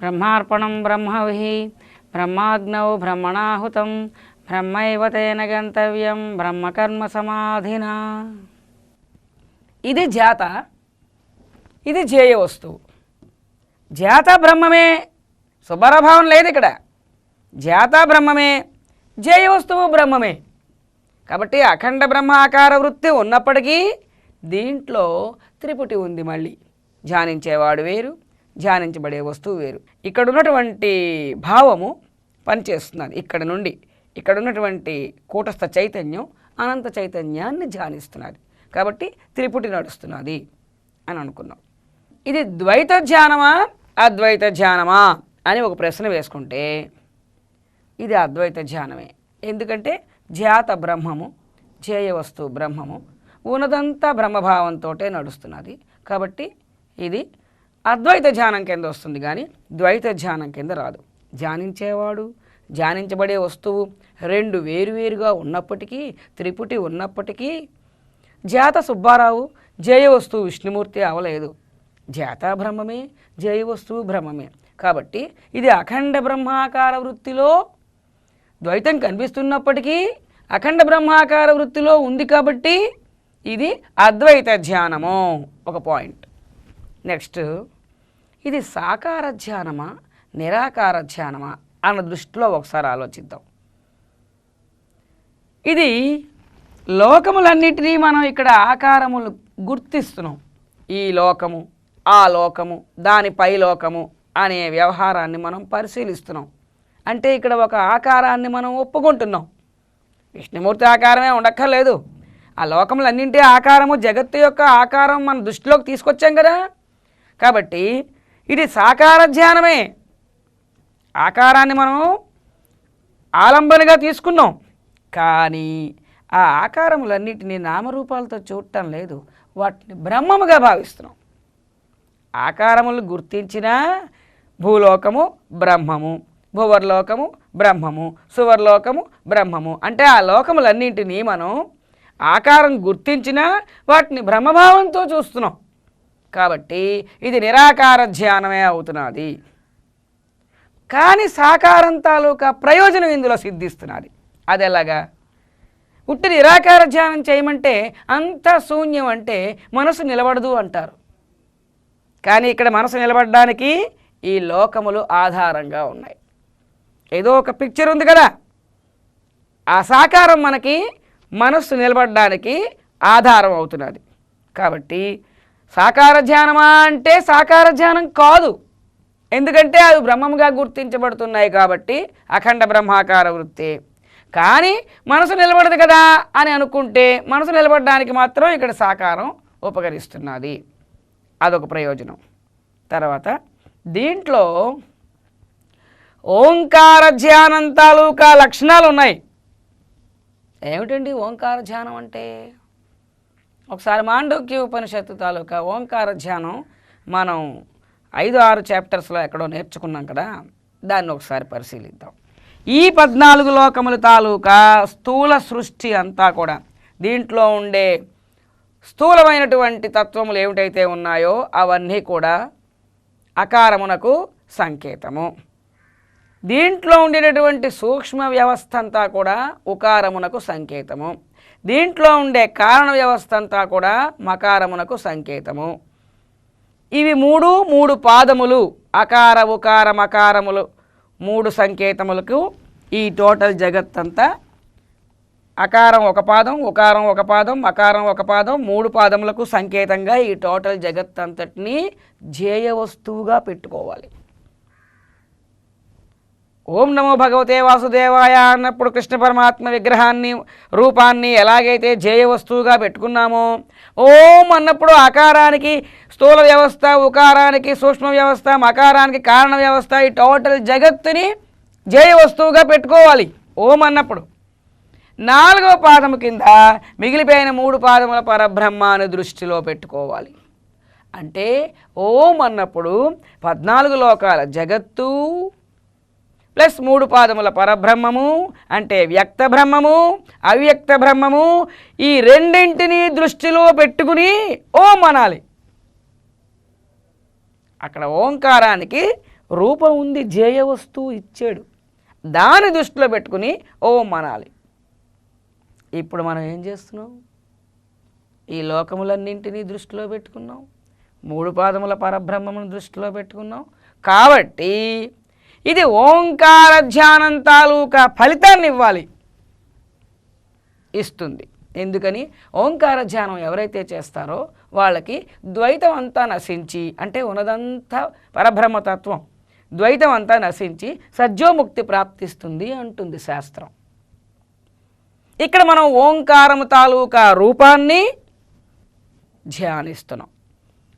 బ్రహ్మార్పణం బ్రహ్మవిహి బ్రహ్మాగ్నౌ బ్రహ్మణాహుతం బ్రహ్మైవ తేన గంతవ్యం బ్రహ్మకర్మ సమాధినా. ఇది జాత, ఇది జేయ వస్తువు. జాత బ్రహ్మమే, సుబ్బరభావం లేదు ఇక్కడ. జాత బ్రహ్మమే, జేయ వస్తువు బ్రహ్మమే. కాబట్టి అఖండ బ్రహ్మాకార వృత్తి ఉన్నప్పటికీ దీంట్లో త్రిపుటి ఉంది. మళ్ళీ ధ్యానించేవాడు వేరు, ధ్యానించబడే వస్తువు వేరు. ఇక్కడ ఉన్నటువంటి భావము పనిచేస్తున్నది. ఇక్కడ నుండి ఇక్కడ ఉన్నటువంటి కూటస్థ చైతన్యం అనంత చైతన్యాన్ని ధ్యానిస్తున్నది. కాబట్టి త్రిపుటి నడుస్తున్నది అని అనుకున్నాం. ఇది ద్వైత ధ్యానమా అద్వైత ధ్యానమా అని ఒక ప్రశ్న వేసుకుంటే ఇది అద్వైత ధ్యానమే. ఎందుకంటే ధ్యాత బ్రహ్మము, ధ్యేయ వస్తువు బ్రహ్మము, ఉన్నదంతా బ్రహ్మభావంతో నడుస్తున్నది. కాబట్టి ఇది అద్వైత ధ్యానం కింద వస్తుంది, కానీ ద్వైత ధ్యానం కింద రాదు. ధ్యానించేవాడు, ధ్యానించబడే వస్తువు రెండు వేరువేరుగా ఉన్నప్పటికీ, త్రిపుటి ఉన్నప్పటికీ ధ్యాత సుబ్బారావు, ధ్యేయ వస్తువు విష్ణుమూర్తి అవలేదు. ధ్యాత బ్రహ్మమే, ధ్యేయ వస్తువు బ్రహ్మమే. కాబట్టి ఇది అఖండ బ్రహ్మాకార వృత్తిలో ద్వైతం కనిపిస్తున్నప్పటికీ అఖండ బ్రహ్మాకార వృత్తిలో ఉంది. కాబట్టి ఇది అద్వైత ధ్యానము. ఒక పాయింట్. నెక్స్ట్, ఇది సాకార ధ్యానమా నిరాకార ధ్యానమా అన్న దృష్టిలో ఒకసారి ఆలోచిద్దాం. ఇది లోకములన్నిటినీ మనం ఇక్కడ ఆకారములు గుర్తిస్తున్నాం. ఈ లోకము, ఆ లోకము, దానిపై లోకము అనే వ్యవహారాన్ని మనం పరిశీలిస్తున్నాం. అంటే ఇక్కడ ఒక ఆకారాన్ని మనం ఒప్పుకుంటున్నాం. విష్ణుమూర్తి ఆకారమే ఉండక్కర్లేదు. ఆ లోకములన్నింటి ఆకారము, జగత్తు యొక్క ఆకారం మన దృష్టిలోకి తీసుకొచ్చాం కదా. కాబట్టి ఇది సాకార ధ్యానమే. ఆకారాన్ని మనం ఆలంబనగా తీసుకున్నాం. కానీ ఆ ఆకారములన్నిటినీ నామరూపాలతో చూడటం లేదు, వాటిని బ్రహ్మముగా భావిస్తున్నాం. ఆకారములు గుర్తించిన భూలోకము బ్రహ్మము, భువర్లోకము బ్రహ్మము, సువర్లోకము బ్రహ్మము. అంటే ఆ లోకములన్నింటినీ మనం ఆకారం గుర్తించిన వాటిని బ్రహ్మభావంతో చూస్తున్నాం. కాబట్టి ఇది నిరాకార ధ్యానమే అవుతున్నది. కానీ సాకారం తాలూకా ప్రయోజనం ఇందులో సిద్ధిస్తున్నది. అది ఎలాగా? ఉట్టి నిరాకార ధ్యానం చేయమంటే అంత శూన్యం, అంటే మనసు నిలబడదు అంటారు. కానీ ఇక్కడ మనసు నిలబడడానికి ఈ లోకములు ఆధారంగా ఉన్నాయి. ఏదో ఒక పిక్చర్ ఉంది కదా, ఆ సాకారం మనకి మనస్సు నిలబడడానికి ఆధారం అవుతున్నది. కాబట్టి సాకార ధ్యానమా అంటే సాకార ధ్యానం కాదు. ఎందుకంటే అవి బ్రహ్మముగా గుర్తించబడుతున్నాయి. కాబట్టి అఖండ బ్రహ్మాకార వృత్తి. కానీ మనసు నిలబడదు కదా అని అనుకుంటే మనసు నిలబడడానికి మాత్రం ఇక్కడ సాకారం ఉపకరిస్తున్నది. అదొక ప్రయోజనం. తర్వాత దీంట్లో ఓంకార ధ్యానం తాలూకా లక్షణాలు ఉన్నాయి. ఏమిటండి ఓంకార ధ్యానం అంటే? ఒకసారి మాండూక్య ఉపనిషత్తు తాలూకా ఓంకార ధ్యానం మనం 5-6 చాప్టర్స్లో ఎక్కడో నేర్చుకున్నాం కదా, దాన్ని ఒకసారి పరిశీలిద్దాం. ఈ 14 లోకముల తాలూకా స్థూల సృష్టి అంతా కూడా, దీంట్లో ఉండే స్థూలమైనటువంటి తత్వములు ఏమిటైతే ఉన్నాయో అవన్నీ కూడా అకారమునకు సంకేతము. దీంట్లో ఉండేటటువంటి సూక్ష్మ వ్యవస్థ అంతా కూడా ఉకారమునకు సంకేతము. దీంట్లో ఉండే కారణ వ్యవస్థ అంతా కూడా మకారమునకు సంకేతము. ఇవి మూడు పాదములు, అకార ఉకార మకారములు 3 సంకేతములకు ఈ టోటల్ జగత్తంతా. అకారం ఒక పాదం, ఉకారం ఒక పాదం, మకారం ఒక పాదం, 3 పాదములకు సంకేతంగా ఈ టోటల్ జగత్తంతటినీ ధ్యేయ వస్తువుగా పెట్టుకోవాలి. ఓం నమో భగవతే వాసుదేవాయ అన్నప్పుడు కృష్ణ పరమాత్మ విగ్రహాన్ని, రూపాన్ని ఎలాగైతే ధ్యేయ వస్తువుగా పెట్టుకున్నామో, ఓం అన్నప్పుడు ఆకారానికి స్థూల వ్యవస్థ, ఉకారానికి సూక్ష్మ వ్యవస్థ, మకారానికి కారణ వ్యవస్థ, ఈ టోటల్ జగత్తుని ధ్యేయ వస్తువుగా పెట్టుకోవాలి ఓం అన్నప్పుడు. 4వ పాదము కింద మిగిలిపోయిన 3 పాదముల పరబ్రహ్మాన్ని దృష్టిలో పెట్టుకోవాలి. అంటే ఓం అన్నప్పుడు 14 లోకాల జగత్తు ప్లస్ 3 పాదముల పరబ్రహ్మము, అంటే వ్యక్త బ్రహ్మము, అవ్యక్త బ్రహ్మము, ఈ రెండింటినీ దృష్టిలో పెట్టుకుని ఓం అనాలి. అక్కడ ఓంకారానికి రూపం ఉంది, ధ్యేయ వస్తువు ఇచ్చాడు. దాన్ని దృష్టిలో పెట్టుకుని ఓం అనాలి. ఇప్పుడు మనం ఏం చేస్తున్నాం? ఈ లోకములన్నింటినీ దృష్టిలో పెట్టుకున్నాం, 3 పాదముల పరబ్రహ్మమును దృష్టిలో పెట్టుకున్నాం. కాబట్టి ఇది ఓంకార ధ్యానం తాలూకా ఫలితాన్ని ఇవ్వాలి, ఇస్తుంది. ఎందుకని? ఓంకార ధ్యానం ఎవరైతే చేస్తారో వాళ్ళకి ద్వైతం అంతా నశించి, అంటే ఉన్నదంతా పరబ్రహ్మతత్వం, ద్వైతం అంతా నశించి సజ్జోముక్తి ప్రాప్తిస్తుంది అంటుంది శాస్త్రం. ఇక్కడ మనం ఓంకారం తాలూకా రూపాన్ని ధ్యానిస్తున్నాం,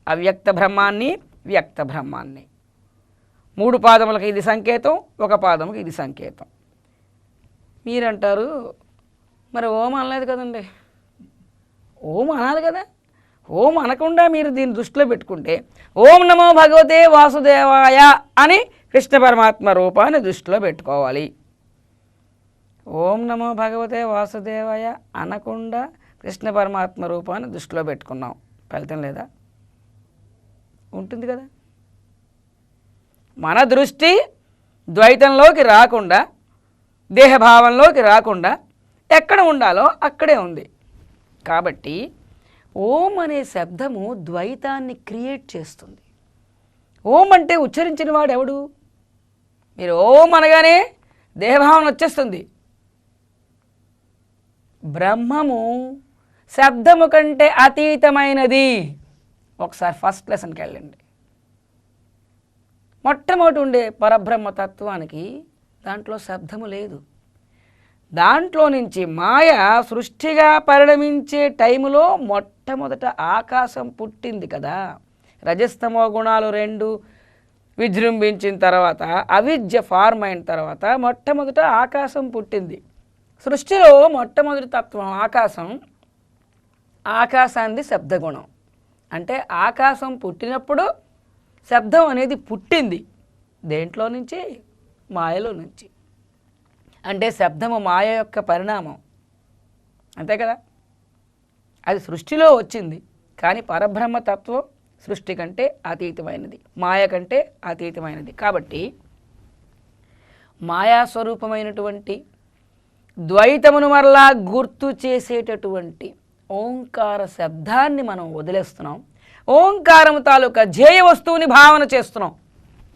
అవ్యక్త బ్రహ్మాన్ని, వ్యక్త బ్రహ్మాన్ని. 3 పాదములకు ఇది సంకేతం, 1 పాదముకి ఇది సంకేతం. మీరంటారు, మరి ఓం అనలేదు కదండి. ఓం అనాలి కదా. ఓం అనకుండా మీరు దీన్ని దృష్టిలో పెట్టుకుంటే ఓం నమో భగవతే వాసుదేవాయ అని కృష్ణ పరమాత్మ రూపాన్ని దృష్టిలో పెట్టుకోవాలి. ఓం నమో భగవతే వాసుదేవాయ అనకుండా కృష్ణ పరమాత్మ రూపాన్ని దృష్టిలో పెట్టుకున్నాం, ఫలితం లేదా? ఉంటుంది కదా. మన దృష్టి ద్వైతంలోకి రాకుండా, దేహభావంలోకి రాకుండా ఎక్కడ ఉండాలో అక్కడే ఉంది. కాబట్టి ఓం అనే శబ్దము ద్వైతాన్ని క్రియేట్ చేస్తుంది. ఓం అంటే ఉచ్చరించిన వాడు ఎవడు? మీరు ఓం అనగానే దేహభావన వచ్చేస్తుంది. బ్రహ్మము శబ్దము కంటే అతీతమైనది. ఒకసారి ఫస్ట్ లెసన్కి వెళ్ళండి. మొట్టమొదటి ఉండే పరబ్రహ్మ తత్వానికి దాంట్లో శబ్దము లేదు. దాంట్లో నుంచి మాయ సృష్టిగా పరిణమించే టైములో మొట్టమొదట ఆకాశం పుట్టింది కదా. రజస్తమో గుణాలు 2 విజృంభించిన తర్వాత, అవిద్య ఫార్మ్ అయిన తర్వాత మొట్టమొదట ఆకాశం పుట్టింది. సృష్టిలో మొట్టమొదటి తత్వం ఆకాశం. ఆకాశాన్ని శబ్దగుణం. అంటే ఆకాశం పుట్టినప్పుడు శబ్దం అనేది పుట్టింది. దేంట్లో నుంచి? మాయలో నుంచి. అంటే శబ్దము మాయ యొక్క పరిణామం, అంతే కదా. అది సృష్టిలో వచ్చింది, కానీ పరబ్రహ్మతత్వం సృష్టి కంటే అతీతమైనది, మాయ కంటే అతీతమైనది. కాబట్టి మాయాస్వరూపమైనటువంటి ద్వైతమును మరలా గుర్తు చేసేటటువంటి ఓంకార శబ్దాన్ని మనం వదిలేస్తున్నాం. ఓంకారం తాలూకా ధ్యేయ వస్తువుని భావన చేస్తున్నాం.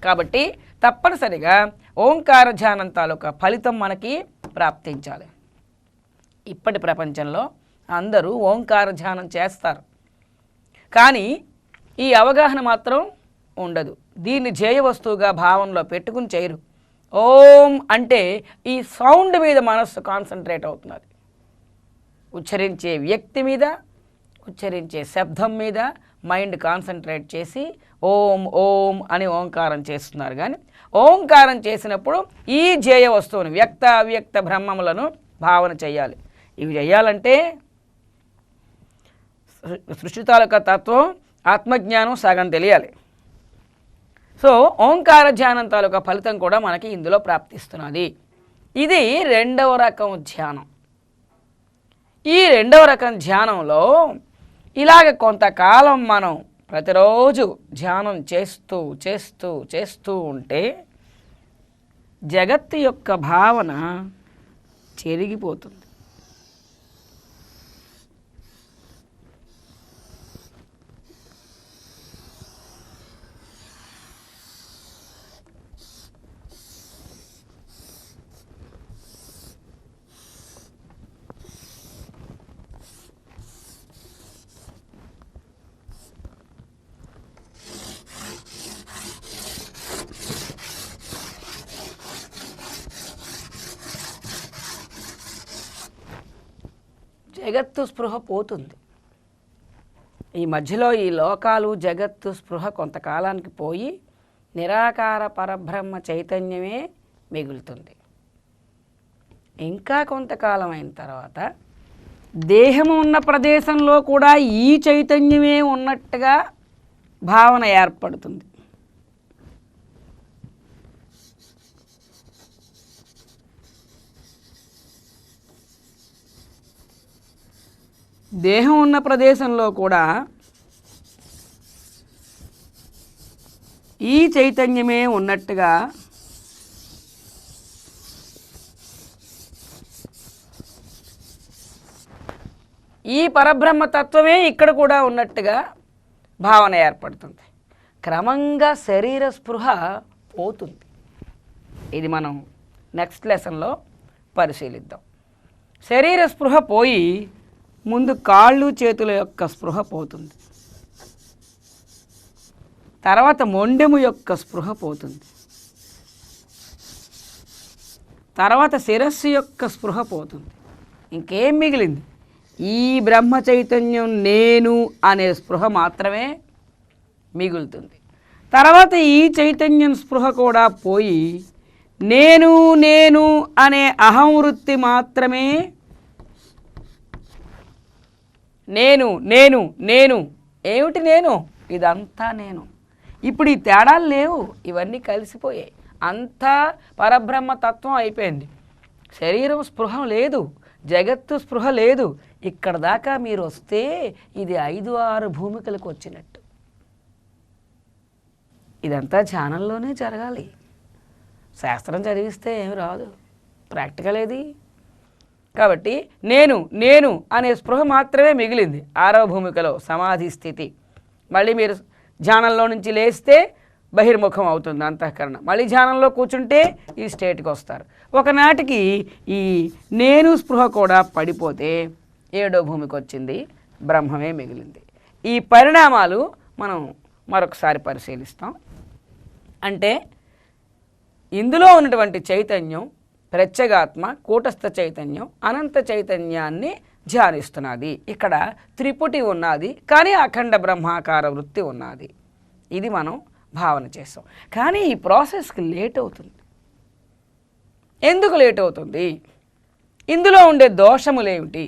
కాబట్టి తప్పనిసరిగా ఓంకార ధ్యానం తాలూకా ఫలితం మనకి ప్రాప్తించాలి. ఇప్పటి ప్రపంచంలో అందరూ ఓంకార ధ్యానం చేస్తారు, కానీ ఈ అవగాహన మాత్రం ఉండదు. దీన్ని ధ్యేయ వస్తువుగా భావనలో పెట్టుకుని చేయరు. ఓం అంటే ఈ సౌండ్ మీద మనస్సు కాన్సన్ట్రేట్ అవుతున్నది. ఉచ్చరించే వ్యక్తి మీద, ఉచ్చరించే శబ్దం మీద మైండ్ కాన్సన్ట్రేట్ చేసి ఓం ఓం అని ఓంకారం చేస్తున్నారు. కానీ ఓంకారం చేసినప్పుడు ఈ ధ్యేయ వస్తువుని, వ్యక్త అవ్యక్త బ్రహ్మములను భావన చేయాలి. ఇవి చేయాలంటే సృష్టి తాలూకా తత్వం, ఆత్మజ్ఞానం సగం తెలియాలి. సో ఓంకార ధ్యానం తాలూకా ఫలితం కూడా మనకి ఇందులో ప్రాప్తిస్తున్నది. ఇది 2వ రకం ధ్యానం. ఈ 2వ రకం ధ్యానంలో ఇలాగ కొంతకాలం మనం ప్రతిరోజు ధ్యానం చేస్తూ చేస్తూ చేస్తూ ఉంటే జగత్తు యొక్క భావన చెరిగిపోతుంది. జగత్తు స్పృహ పోతుంది. ఈ మధ్యలో ఈ లోకాలు, జగత్తు స్పృహ కొంతకాలానికి పోయి నిరాకార పరబ్రహ్మ చైతన్యమే మిగులుతుంది. ఇంకా కొంతకాలం అయిన తర్వాత దేహము ఉన్న ప్రదేశంలో కూడా ఈ చైతన్యమే ఉన్నట్టుగా భావన ఏర్పడుతుంది. దేహం ఉన్న ప్రదేశంలో కూడా ఈ చైతన్యమే ఉన్నట్టుగా ఈ పరబ్రహ్మతత్వమే ఇక్కడ కూడా ఉన్నట్టుగా భావన ఏర్పడుతుంది. క్రమంగా శరీర స్పృహ పోతుంది. ఇది మనం నెక్స్ట్ లెసన్లో పరిశీలిద్దాం. శరీర స్పృహ పోయి ముందు కాళ్ళు చేతుల యొక్క స్పృహ పోతుంది, తర్వాత మొండెము యొక్క స్పృహ పోతుంది, తర్వాత శిరస్సు యొక్క స్పృహ పోతుంది. ఇంకేం మిగిలింది? ఈ బ్రహ్మ చైతన్యం నేను అనే స్పృహ మాత్రమే మిగులుతుంది. తర్వాత ఈ చైతన్యం స్పృహ కూడా పోయి నేను నేను అనే అహం వృత్తి మాత్రమే, నేను నేను నేను ఏమిటి నేను, ఇదంతా నేను. ఇప్పుడు ఈ తేడాలు లేవు, ఇవన్నీ కలిసిపోయాయి. అంతా పరబ్రహ్మ తత్వం అయిపోయింది. శరీరం స్పృహ లేదు, జగత్తు స్పృహ లేదు. ఇక్కడ దాకా మీరు వస్తే ఇది 5-6 భూమికలకు వచ్చినట్టు. ఇదంతా ధ్యానంలోనే జరగాలి. శాస్త్రం చదివిస్తే ఏమి రాదు, ప్రాక్టికల్ ఏది. కాబట్టి నేను నేను అనే స్పృహ మాత్రమే మిగిలింది 6వ భూమికలో సమాధి స్థితి. మళ్ళీ మీరు ధ్యానంలో నుంచి లేస్తే బహిర్ముఖం అవుతుంది అంతఃకరణ. మళ్ళీ ధ్యానంలో కూర్చుంటే ఈ స్టేట్కి వస్తారు. ఒకనాటికి ఈ నేను స్పృహ కూడా పడిపోతే 7వ భూమికి వచ్చింది, బ్రహ్మమే మిగిలింది. ఈ పరిణామాలు మనం మరొకసారి పరిశీలిస్తాం. అంటే ఇందులో ఉన్నటువంటి చైతన్యం ప్రత్యేగాత్మ, కూటస్థ చైతన్యం, అనంత చైతన్యాన్ని ధ్యానిస్తున్నది. ఇక్కడ త్రిపుటి ఉన్నది, కానీ అఖండ బ్రహ్మాకార వృత్తి ఉన్నది. ఇది మనం భావన చేస్తాం. కానీ ఈ ప్రాసెస్కి లేట్ అవుతుంది. ఎందుకు లేట్ అవుతుంది? ఇందులో ఉండే దోషములేమిటి?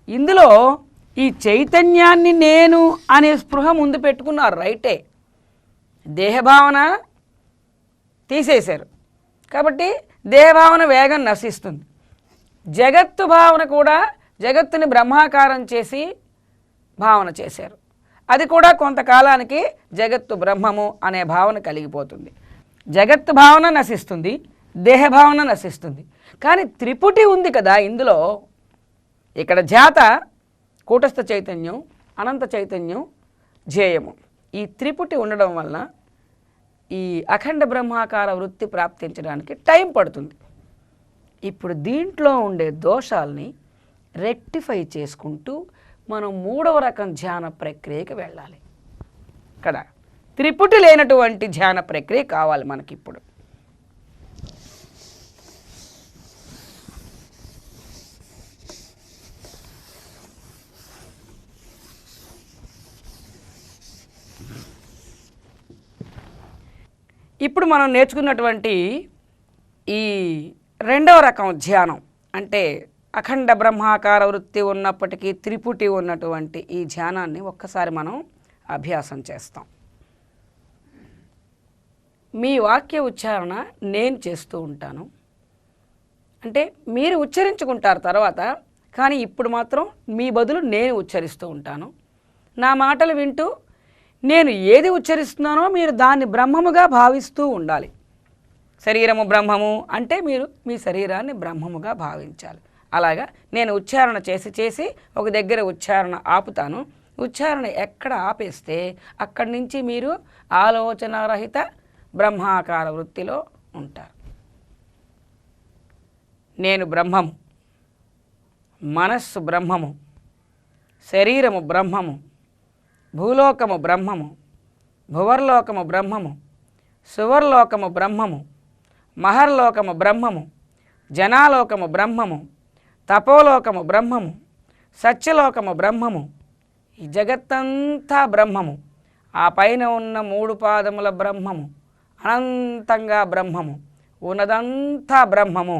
ఇందులో ఈ చైతన్యాన్ని నేను అనే స్పృహ ముందు పెట్టుకున్నారు, రైటే. దేహభావన తీసేశారు కాబట్టి దేహభావన వేగం నశిస్తుంది. జగత్తు భావన కూడా, జగత్తుని బ్రహ్మాకారం చేసి భావన చేశారు. అది కూడా కొంతకాలానికి జగత్తు బ్రహ్మము అనే భావన కలిగిపోతుంది. జగత్తు భావన నశిస్తుంది, దేహభావన నశిస్తుంది. కానీ త్రిపుటి ఉంది కదా ఇందులో. ఇక్కడ జాత కూటస్థ చైతన్యం, అనంత చైతన్యం, ధ్యేయము. ఈ త్రిపుటి ఉండడం వలన ఈ అఖండ బ్రహ్మాకార వృత్తి ప్రాప్తించడానికి టైం పడుతుంది. ఇప్పుడు దీంట్లో ఉండే దోషాల్ని రెక్టిఫై చేసుకుంటూ మనం 3వ రకం ధ్యాన ప్రక్రియకి వెళ్ళాలి. ఇక్కడ త్రిపుటి లేనటువంటి ధ్యాన ప్రక్రియ కావాలి మనకిప్పుడు. ఇప్పుడు మనం నేర్చుకున్నటువంటి ఈ 2వ రకం ధ్యానం, అంటే అఖండ బ్రహ్మాకార వృత్తి ఉన్నప్పటికీ త్రిపుటి ఉన్నటువంటి ఈ ధ్యానాన్ని ఒక్కసారి మనం అభ్యాసం చేస్తాం. మీ వాక్య ఉచ్చారణ నేను చేస్తూ ఉంటాను, అంటే మీరు ఉచ్చరించుకుంటారు తర్వాత, కానీ ఇప్పుడు మాత్రం మీ బదులు నేను ఉచ్చరిస్తూ ఉంటాను. నా మాటలు వింటూ నేను ఏది ఉచ్చరిస్తున్నానో మీరు దాన్ని బ్రహ్మముగా భావిస్తూ ఉండాలి. శరీరము బ్రహ్మము అంటే మీరు మీ శరీరాన్ని బ్రహ్మముగా భావించాలి. అలాగా నేను ఉచ్చారణ చేసి చేసి ఒక దగ్గర ఉచ్చారణ ఆపుతాను. ఉచ్చారణ ఎక్కడ ఆపేస్తే అక్కడి నుంచి మీరు ఆలోచనారహిత బ్రహ్మాకార వృత్తిలో ఉంటారు. నేను బ్రహ్మము, మనస్సు బ్రహ్మము, శరీరము బ్రహ్మము, భూలోకము బ్రహ్మము, భువర్లోకము బ్రహ్మము, సువర్లోకము బ్రహ్మము, మహర్లోకము బ్రహ్మము, జనాలోకము బ్రహ్మము, తపోలోకము బ్రహ్మము, సత్యలోకము బ్రహ్మము. ఈ జగత్తంతా బ్రహ్మము. ఆ పైన ఉన్న 3 పాదముల బ్రహ్మము, అనంతంగా బ్రహ్మము, ఉన్నదంతా బ్రహ్మము,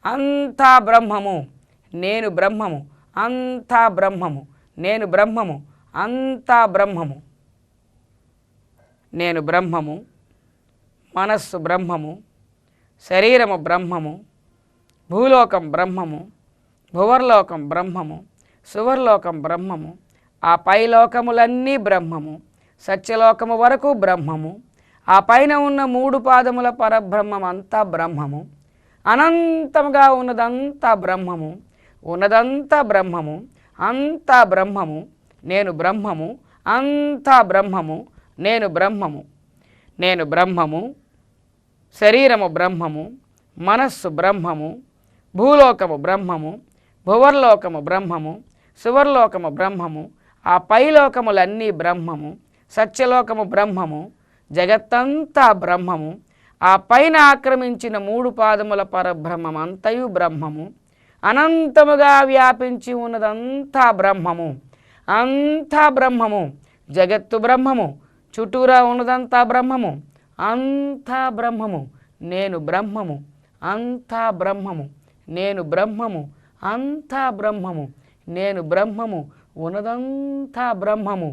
అంతా బ్రహ్మము. నేను బ్రహ్మము, అంతా బ్రహ్మము. నేను బ్రహ్మము, అంతా బ్రహ్మము. నేను బ్రహ్మము, మనస్సు బ్రహ్మము, శరీరము బ్రహ్మము, భూలోకం బ్రహ్మము, భువర్లోకం బ్రహ్మము, సువర్లోకం బ్రహ్మము, ఆ పైలోకములన్నీ బ్రహ్మము, సత్యలోకము వరకు బ్రహ్మము, ఆ పైన ఉన్న 3 పాదముల పరబ్రహ్మం అంతా బ్రహ్మము, అనంతముగా ఉన్నదంతా బ్రహ్మము, ఉన్నదంతా బ్రహ్మము, అంతా బ్రహ్మము, నేను బ్రహ్మము, అంతా బ్రహ్మము, నేను బ్రహ్మము, నేను బ్రహ్మము, శరీరము బ్రహ్మము, మనస్సు బ్రహ్మము, భూలోకము బ్రహ్మము, భువర్లోకము బ్రహ్మము, సువర్లోకము బ్రహ్మము, ఆ పైలోకములన్నీ బ్రహ్మము, సత్యలోకము బ్రహ్మము, జగత్తంతా బ్రహ్మము, ఆ పైన ఆక్రమించిన 3 పాదముల పరబ్రహ్మం అంతయు బ్రహ్మము, అనంతముగా వ్యాపించి ఉన్నదంతా బ్రహ్మము, అంతా బ్రహ్మము, జగత్తు బ్రహ్మము, చుట్టూరా ఉన్నదంతా బ్రహ్మము, అంతా బ్రహ్మము, నేను బ్రహ్మము, అంతా బ్రహ్మము, నేను బ్రహ్మము, అంతా బ్రహ్మము, నేను బ్రహ్మము, ఉన్నదంతా బ్రహ్మము.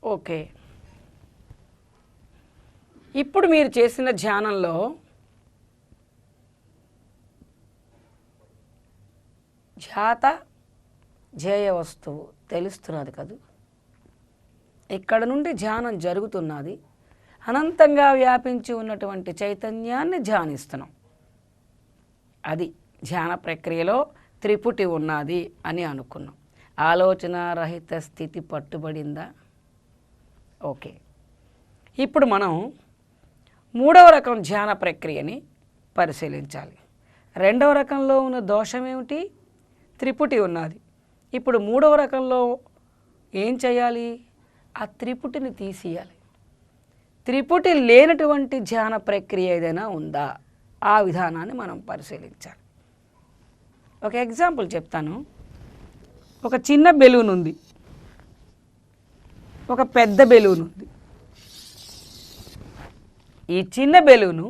ఓకే, ఇప్పుడు మీరు చేసిన ధ్యానంలో ధ్యాత ధ్యేయ వస్తువు తెలుస్తున్నది కదూ. ఇక్కడ నుండి ధ్యానం జరుగుతున్నది, అనంతంగా వ్యాపించి ఉన్నటువంటి చైతన్యాన్ని ధ్యానిస్తున్నాం. అది ధ్యాన ప్రక్రియలో త్రిపుటి ఉన్నది అని అనుకున్నాం. ఆలోచన రహిత స్థితి పట్టుబడిందా? ఓకే, ఇప్పుడు మనం 3వ రకం ధ్యాన ప్రక్రియని పరిశీలించాలి. 2వ రకంలో ఉన్న దోషం ఏమిటి? త్రిపుటి ఉన్నది. ఇప్పుడు 3వ రకంలో ఏం చేయాలి? ఆ త్రిపుటిని తీసేయాలి. త్రిపుటి లేనటువంటి ధ్యాన ప్రక్రియ ఏదైనా ఉందా? ఆ విధానాన్ని మనం పరిశీలించాలి. ఒక ఎగ్జాంపుల్ చెప్తాను. ఒక చిన్న బెలూన్ ఉంది, ఒక పెద్ద బెలూన్ ఉంది. ఈ చిన్న బెలూను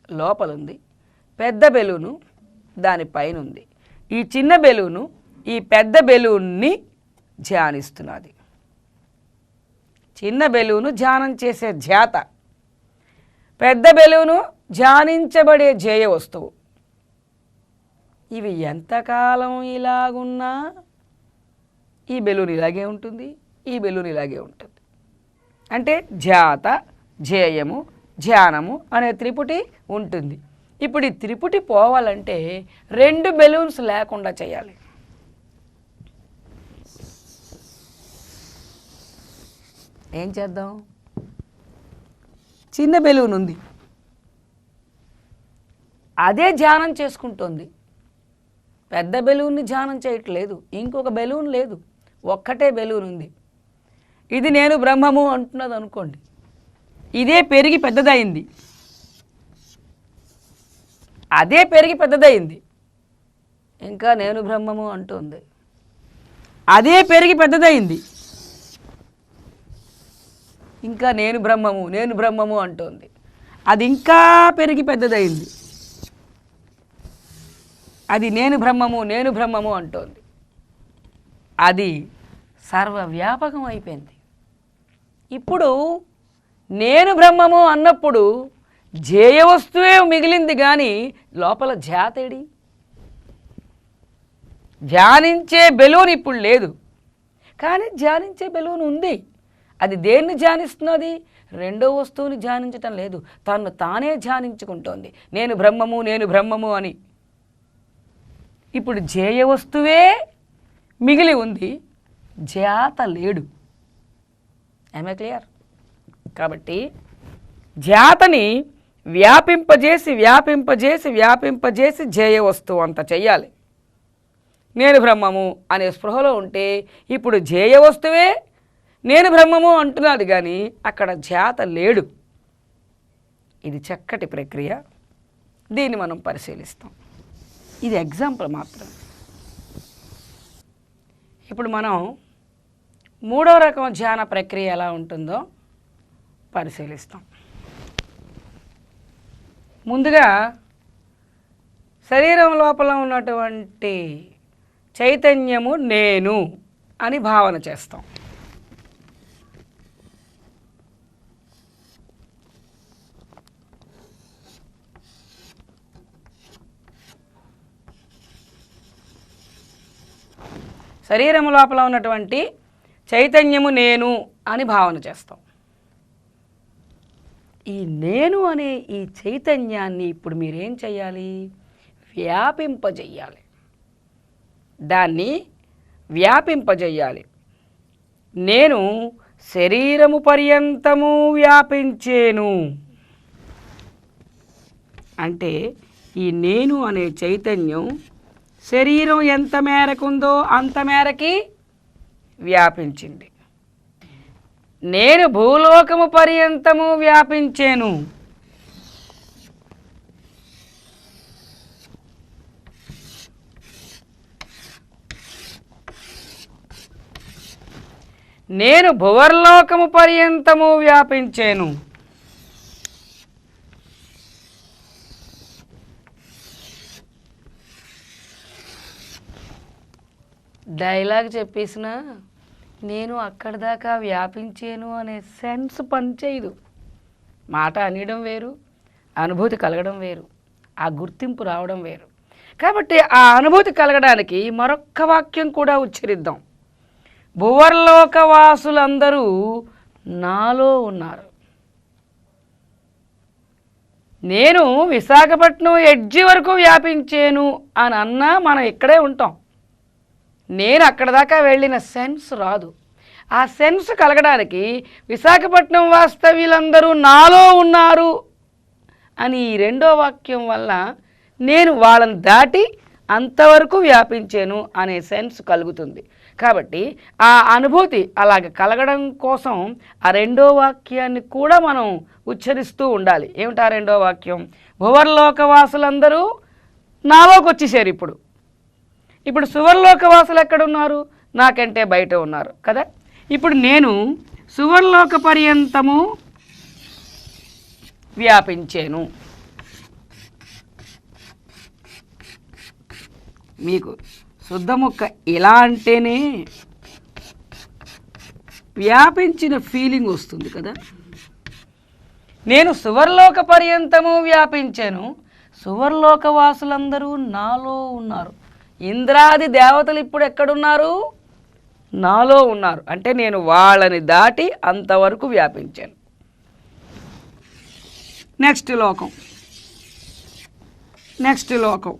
లోపలుంది, పెద్ద బెలూను దానిపైన ఉంది. ఈ చిన్న బెలూను ఈ పెద్ద బెలూన్ని ధ్యానిస్తున్నది. చిన్న బెలూను ధ్యానం చేసే ధ్యాత, పెద్ద బెలూను ధ్యానించబడే ధ్యేయ వస్తువు. ఇవి ఎంతకాలం ఇలాగున్నా ఈ బెలూన్ ఇలాగే ఉంటుంది, ఈ బెలూన్ ఇలాగే ఉంటుంది. అంటే ధ్యాత, ధ్యేయము, ధ్యానము అనే త్రిపుటి ఉంటుంది. ఇప్పుడు ఈ త్రిపుటి పోవాలంటే 2 బెలూన్స్ లేకుండా చేయాలి. ఏం చేద్దాం? చిన్న బెలూన్ ఉంది, అదే ధ్యానం చేసుకుంటుంది. పెద్ద బెలూన్ని ధ్యానం చేయట్లేదు, ఇంకొక బెలూన్ లేదు, ఒక్కటే బెలూన్ ఉంది. ఇది నేను బ్రహ్మము అంటున్నది అనుకోండి, ఇదే పెరిగి పెద్దదయింది, అదే పెరిగి పెద్దదయింది, ఇంకా నేను బ్రహ్మము అంటుంది. అదే పెరిగి పెద్దదయింది, ఇంకా నేను బ్రహ్మము అంటుంది. అది ఇంకా పెరిగి పెద్దదయింది, అది నేను బ్రహ్మము అంటోంది. అది సర్వవ్యాపకం అయిపోయింది. ఇప్పుడు నేను బ్రహ్మము అన్నప్పుడు ధ్యేయ వస్తువే మిగిలింది, కానీ లోపల ధ్యాతేడి? ధ్యానించే బెలూన్ ఇప్పుడు లేదు, కానీ ధ్యానించే బెలూన్ ఉంది. అది దేన్ని ధ్యానిస్తున్నది? 2వ వస్తువుని ధ్యానించటం లేదు, తను తానే ధ్యానించుకుంటోంది, నేను బ్రహ్మము అని. ఇప్పుడు ధ్యేయ వస్తువే మిగిలి ఉంది, ధ్యాత లేడు. I clear? కాబట్టి ధ్యాతని వ్యాపింపజేసి వ్యాపింపజేసి వ్యాపింపజేసి జేయ వస్తువు అంత చెయ్యాలి. నేను బ్రహ్మము అనే స్పృహలో ఉంటే ఇప్పుడు జేయ వస్తువే నేను బ్రహ్మము అంటున్నది, కానీ అక్కడ ధ్యాత లేడు. ఇది చక్కటి ప్రక్రియ. దీన్ని మనం పరిశీలిస్తాం. ఇది ఎగ్జాంపుల్ మాత్రం. ఇప్పుడు మనం మూడో రకం ధ్యాన ప్రక్రియ ఎలా ఉంటుందో పరిశీలిస్తాం. ముందుగా శరీరం లోపల ఉన్నటువంటి చైతన్యము నేను అని భావన చేస్తాం. శరీరం లోపల ఉన్నటువంటి చైతన్యము నేను అని భావన చేస్తాం. ఈ నేను అనే ఈ చైతన్యాన్ని ఇప్పుడు మీరేం చేయాలి? వ్యాపింపజేయాలి. దాన్ని వ్యాపింపజేయాలి. నేను శరీరము పర్యంతము వ్యాపించేను అంటే ఈ నేను అనే చైతన్యం శరీరం ఎంత మేరకు ఉందో అంత మేరకి వ్యాపించింది. నేను భూలోకము పర్యంతము వ్యాపించేను. నేను భువర్లోకము పర్యంతము వ్యాపించేను. డైలాగ్ చెప్పేసిన నేను అక్కడి దాకా వ్యాపించాను అనే సెన్స్ పనిచేయదు. మాట అనడం వేరు, అనుభూతి కలగడం వేరు, ఆ గుర్తింపు రావడం వేరు. కాబట్టి ఆ అనుభూతి కలగడానికి మరొక్క వాక్యం కూడా ఉచ్చరిద్దాం. భువర్లోకవాసులందరూ నాలో ఉన్నారు. నేను విశాఖపట్నం ఎడ్జి వరకు వ్యాపించాను అని అన్నా మనం ఇక్కడే ఉంటాం. నేను అక్కడ దాకా వెళ్ళిన సెన్స్ రాదు. ఆ సెన్స్ కలగడానికి విశాఖపట్నం వాస్తవ్యులందరూ నాలో ఉన్నారు అని ఈ రెండో వాక్యం వల్ల నేను వాళ్ళని దాటి అంతవరకు వ్యాపించాను అనే సెన్స్ కలుగుతుంది. కాబట్టి ఆ అనుభూతి అలాగ కలగడం కోసం ఆ రెండో వాక్యాన్ని కూడా మనం ఉచ్చరిస్తూ ఉండాలి. ఏమిటా రెండో వాక్యం? భువర్లోకవాసులందరూ నాలోకి వచ్చేసారు. ఇప్పుడు సువర్లోకవాసులు ఎక్కడున్నారు? నాకంటే బయట ఉన్నారు కదా. ఇప్పుడు నేను సువర్లోక పర్యంతము వ్యాపించాను. మీకు శుద్ధ ముక్క ఇలా అంటేనే వ్యాపించిన ఫీలింగ్ వస్తుంది కదా. నేను సువర్లోక పర్యంతము వ్యాపించాను. సువర్లోకవాసులందరూ నాలో ఉన్నారు. ఇంద్రాది దేవతలు ఇప్పుడు ఎక్కడున్నారు? నాలో ఉన్నారు. అంటే నేను వాళ్ళని దాటి అంతవరకు వ్యాపించాను. నెక్స్ట్ లోకం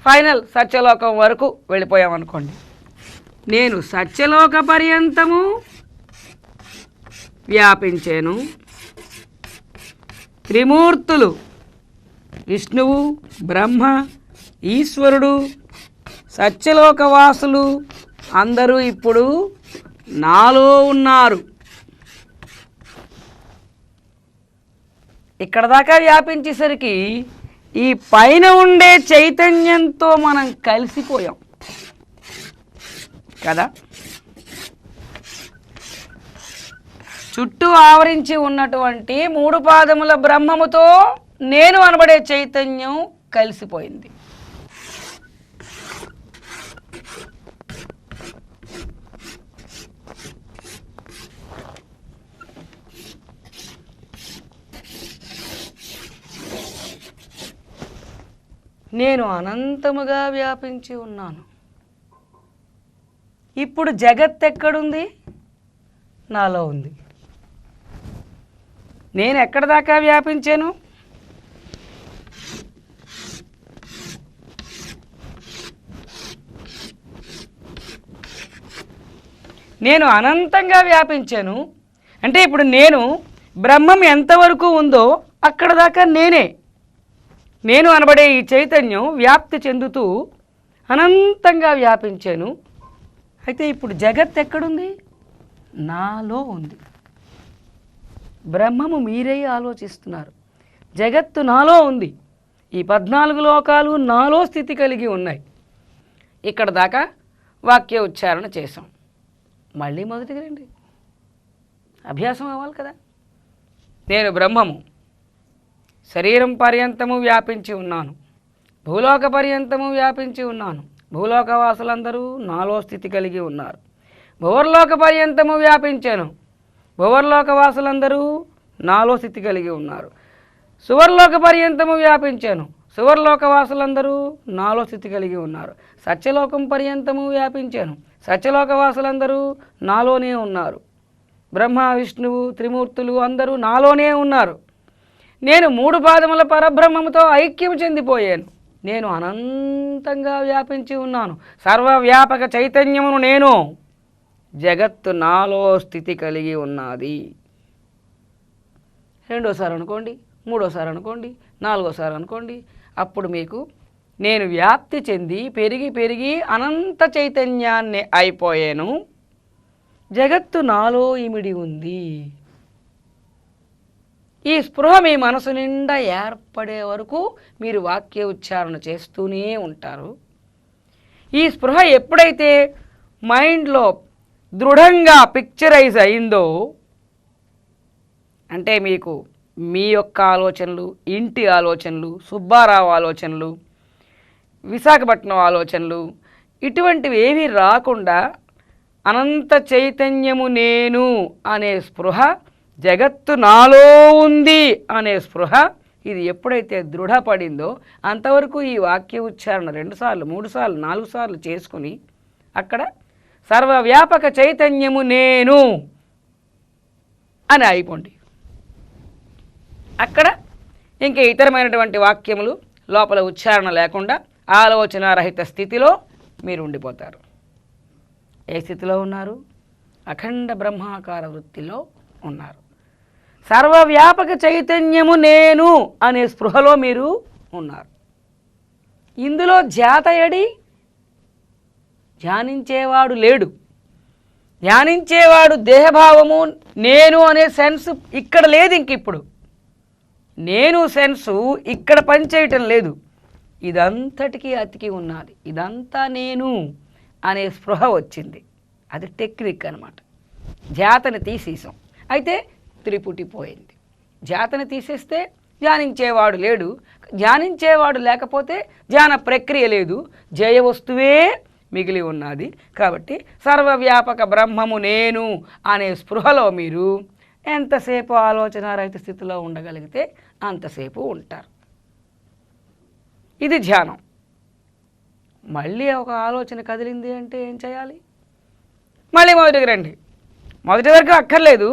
ఫైనల్ సత్యలోకం వరకు వెళ్ళిపోయామనుకోండి. నేను సత్యలోక పర్యంతము వ్యాపించాను. త్రిమూర్తులు విష్ణువు, బ్రహ్మ, ఈశ్వరుడు, సత్యలోకవాసులు అందరూ ఇప్పుడు నాలో ఉన్నారు. ఇక్కడ దాకా వ్యాపించేసరికి ఈ పైన ఉండే చైతన్యంతో మనం కలిసిపోయాం కదా. చుట్టూ ఆవరించి ఉన్నటువంటి మూడు పాదముల బ్రహ్మముతో నేను అనబడే చైతన్యం కలిసిపోయింది. నేను అనంతముగా వ్యాపించి ఉన్నాను. ఇప్పుడు జగత్ ఎక్కడుంది? నాలో ఉంది. నేను ఎక్కడి దాకా వ్యాపించాను? నేను అనంతంగా వ్యాపించాను. అంటే ఇప్పుడు నేను బ్రహ్మం ఎంతవరకు ఉందో అక్కడ దాకా నేను అనబడే ఈ చైతన్యం వ్యాప్తి చెందుతూ అనంతంగా వ్యాపించాను. అయితే ఇప్పుడు జగత్ ఎక్కడుంది? నాలో ఉంది. బ్రహ్మము మీరే ఆలోచిస్తున్నారు. జగత్తు నాలో ఉంది. ఈ 14 లోకాలు నాలో స్థితి కలిగి ఉన్నాయి. ఇక్కడ దాకా వాక్య ఉచ్చారణ చేసాం. మళ్ళీ మొదటికి రండి. అభ్యాసం అవ్వాలి కదా. నేను బ్రహ్మము, శరీరం పర్యంతము వ్యాపించి ఉన్నాను, భూలోక పర్యంతము వ్యాపించి ఉన్నాను. భూలోకవాసులందరూ నాలో స్థితి కలిగి ఉన్నారు. భువర్లోక పర్యంతము వ్యాపించాను, భువర్లోకవాసులందరూ నాలో స్థితి కలిగి ఉన్నారు. సువర్లోక పర్యంతము వ్యాపించాను, సువర్లోకవాసులందరూ నాలో స్థితి కలిగి ఉన్నారు. సత్యలోకం పర్యంతము వ్యాపించాను, సత్యలోకవాసులందరూ నాలోనే ఉన్నారు. బ్రహ్మ విష్ణువు త్రిమూర్తులు అందరూ నాలోనే ఉన్నారు. నేను 3 పాదముల పరబ్రహ్మముతో ఐక్యం చెందిపోయాను. నేను అనంతంగా వ్యాపించి ఉన్నాను. సర్వవ్యాపక చైతన్యమును నేను. జగత్తు నాలో స్థితి కలిగి ఉన్నది. రెండోసారి అనుకోండి, మూడోసారి అనుకోండి, నాలుగోసారి అనుకోండి. అప్పుడు మీకు నేను వ్యాప్తి చెంది పెరిగి పెరిగి అనంత చైతన్యాన్ని అయిపోయాను. జగత్తు నాలో ఇమిడి ఉంది. ఈ స్పృహ మీ మనసు నిండా ఏర్పడే వరకు మీరు వాక్య ఉచ్చారణ చేస్తూనే ఉంటారు. ఈ స్పృహ ఎప్పుడైతే మైండ్లో దృఢంగా పిక్చరైజ్ అయిందో, అంటే మీకు మీ యొక్క ఆలోచనలు, ఇంటి ఆలోచనలు, సుబ్బారావు ఆలోచనలు, విశాఖపట్నం ఆలోచనలు, ఇటువంటివి ఏమీ రాకుండా అనంత చైతన్యము నేను అనే స్పృహ, జగత్తు నాలో ఉంది అనే స్పృహ, ఇది ఎప్పుడైతే దృఢపడిందో అంతవరకు ఈ వాక్య ఉచ్చారణ 2 సార్లు 3 సార్లు 4 సార్లు చేసుకుని అక్కడ సర్వవ్యాపక చైతన్యము నేను అని అయిపోండి. అక్కడ ఇంకా ఇతరమైనటువంటి వాక్యములు లోపల ఉచ్చారణ లేకుండా ఆలోచనారహిత స్థితిలో మీరు ఉండిపోతారు. ఏ స్థితిలో ఉన్నారు? అఖండ బ్రహ్మాకార వృత్తిలో ఉన్నారు. సర్వవ్యాపక చైతన్యము నేను అనే స్పృహలో మీరు ఉన్నారు. ఇందులో ధ్యాతయడి, ధ్యానించేవాడు లేడు. ధ్యానించేవాడు దేహభావము నేను అనే సెన్స్ ఇక్కడ లేదు. ఇంక ఇప్పుడు నేను సెన్సు ఇక్కడ పనిచేయటం లేదు. ఇదంతటికీ అతికి ఉన్నది. ఇదంతా నేను అనే స్పృహ వచ్చింది. అది టెక్నిక్ అన్నమాట. ధ్యాతని తీసేసాం, అయితే త్రిపుటి పోయింది. ధ్యాతని తీసేస్తే ధ్యానించేవాడు లేడు. ధ్యానించేవాడు లేకపోతే ధ్యాన ప్రక్రియ లేదు. జయ వస్తువే మిగిలి ఉన్నది. కాబట్టి సర్వవ్యాపక బ్రహ్మము నేను అనే స్పృహలో మీరు ఎంతసేపు ఆలోచన రహిత స్థితిలో ఉండగలిగితే అంతసేపు ఉంటారు. ఇది ధ్యానం. మళ్ళీ ఒక ఆలోచన కదిలింది అంటే ఏం చేయాలి? మళ్ళీ మొదటికి రండి. మొదటి వరకు అక్కర్లేదు.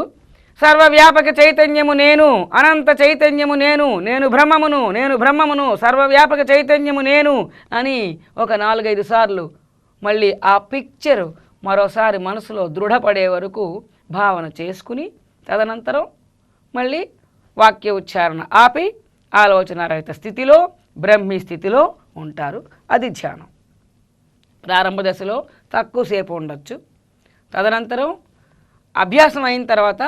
సర్వవ్యాపక చైతన్యము నేను, అనంత చైతన్యము నేను, నేను బ్రహ్మమును, నేను బ్రహ్మమును, సర్వవ్యాపక చైతన్యము నేను అని ఒక 4-5 సార్లు మళ్ళీ ఆ పిక్చరు మరోసారి మనసులో దృఢపడే వరకు భావన చేసుకుని తదనంతరం మళ్ళీ వాక్య ఉచ్చారణ ఆపి ఆలోచనారహిత స్థితిలో, బ్రహ్మీ స్థితిలో ఉంటారు. అది ధ్యానం. ప్రారంభ దశలో తక్కువసేపు ఉండొచ్చు. తదనంతరం అభ్యాసం అయిన తర్వాత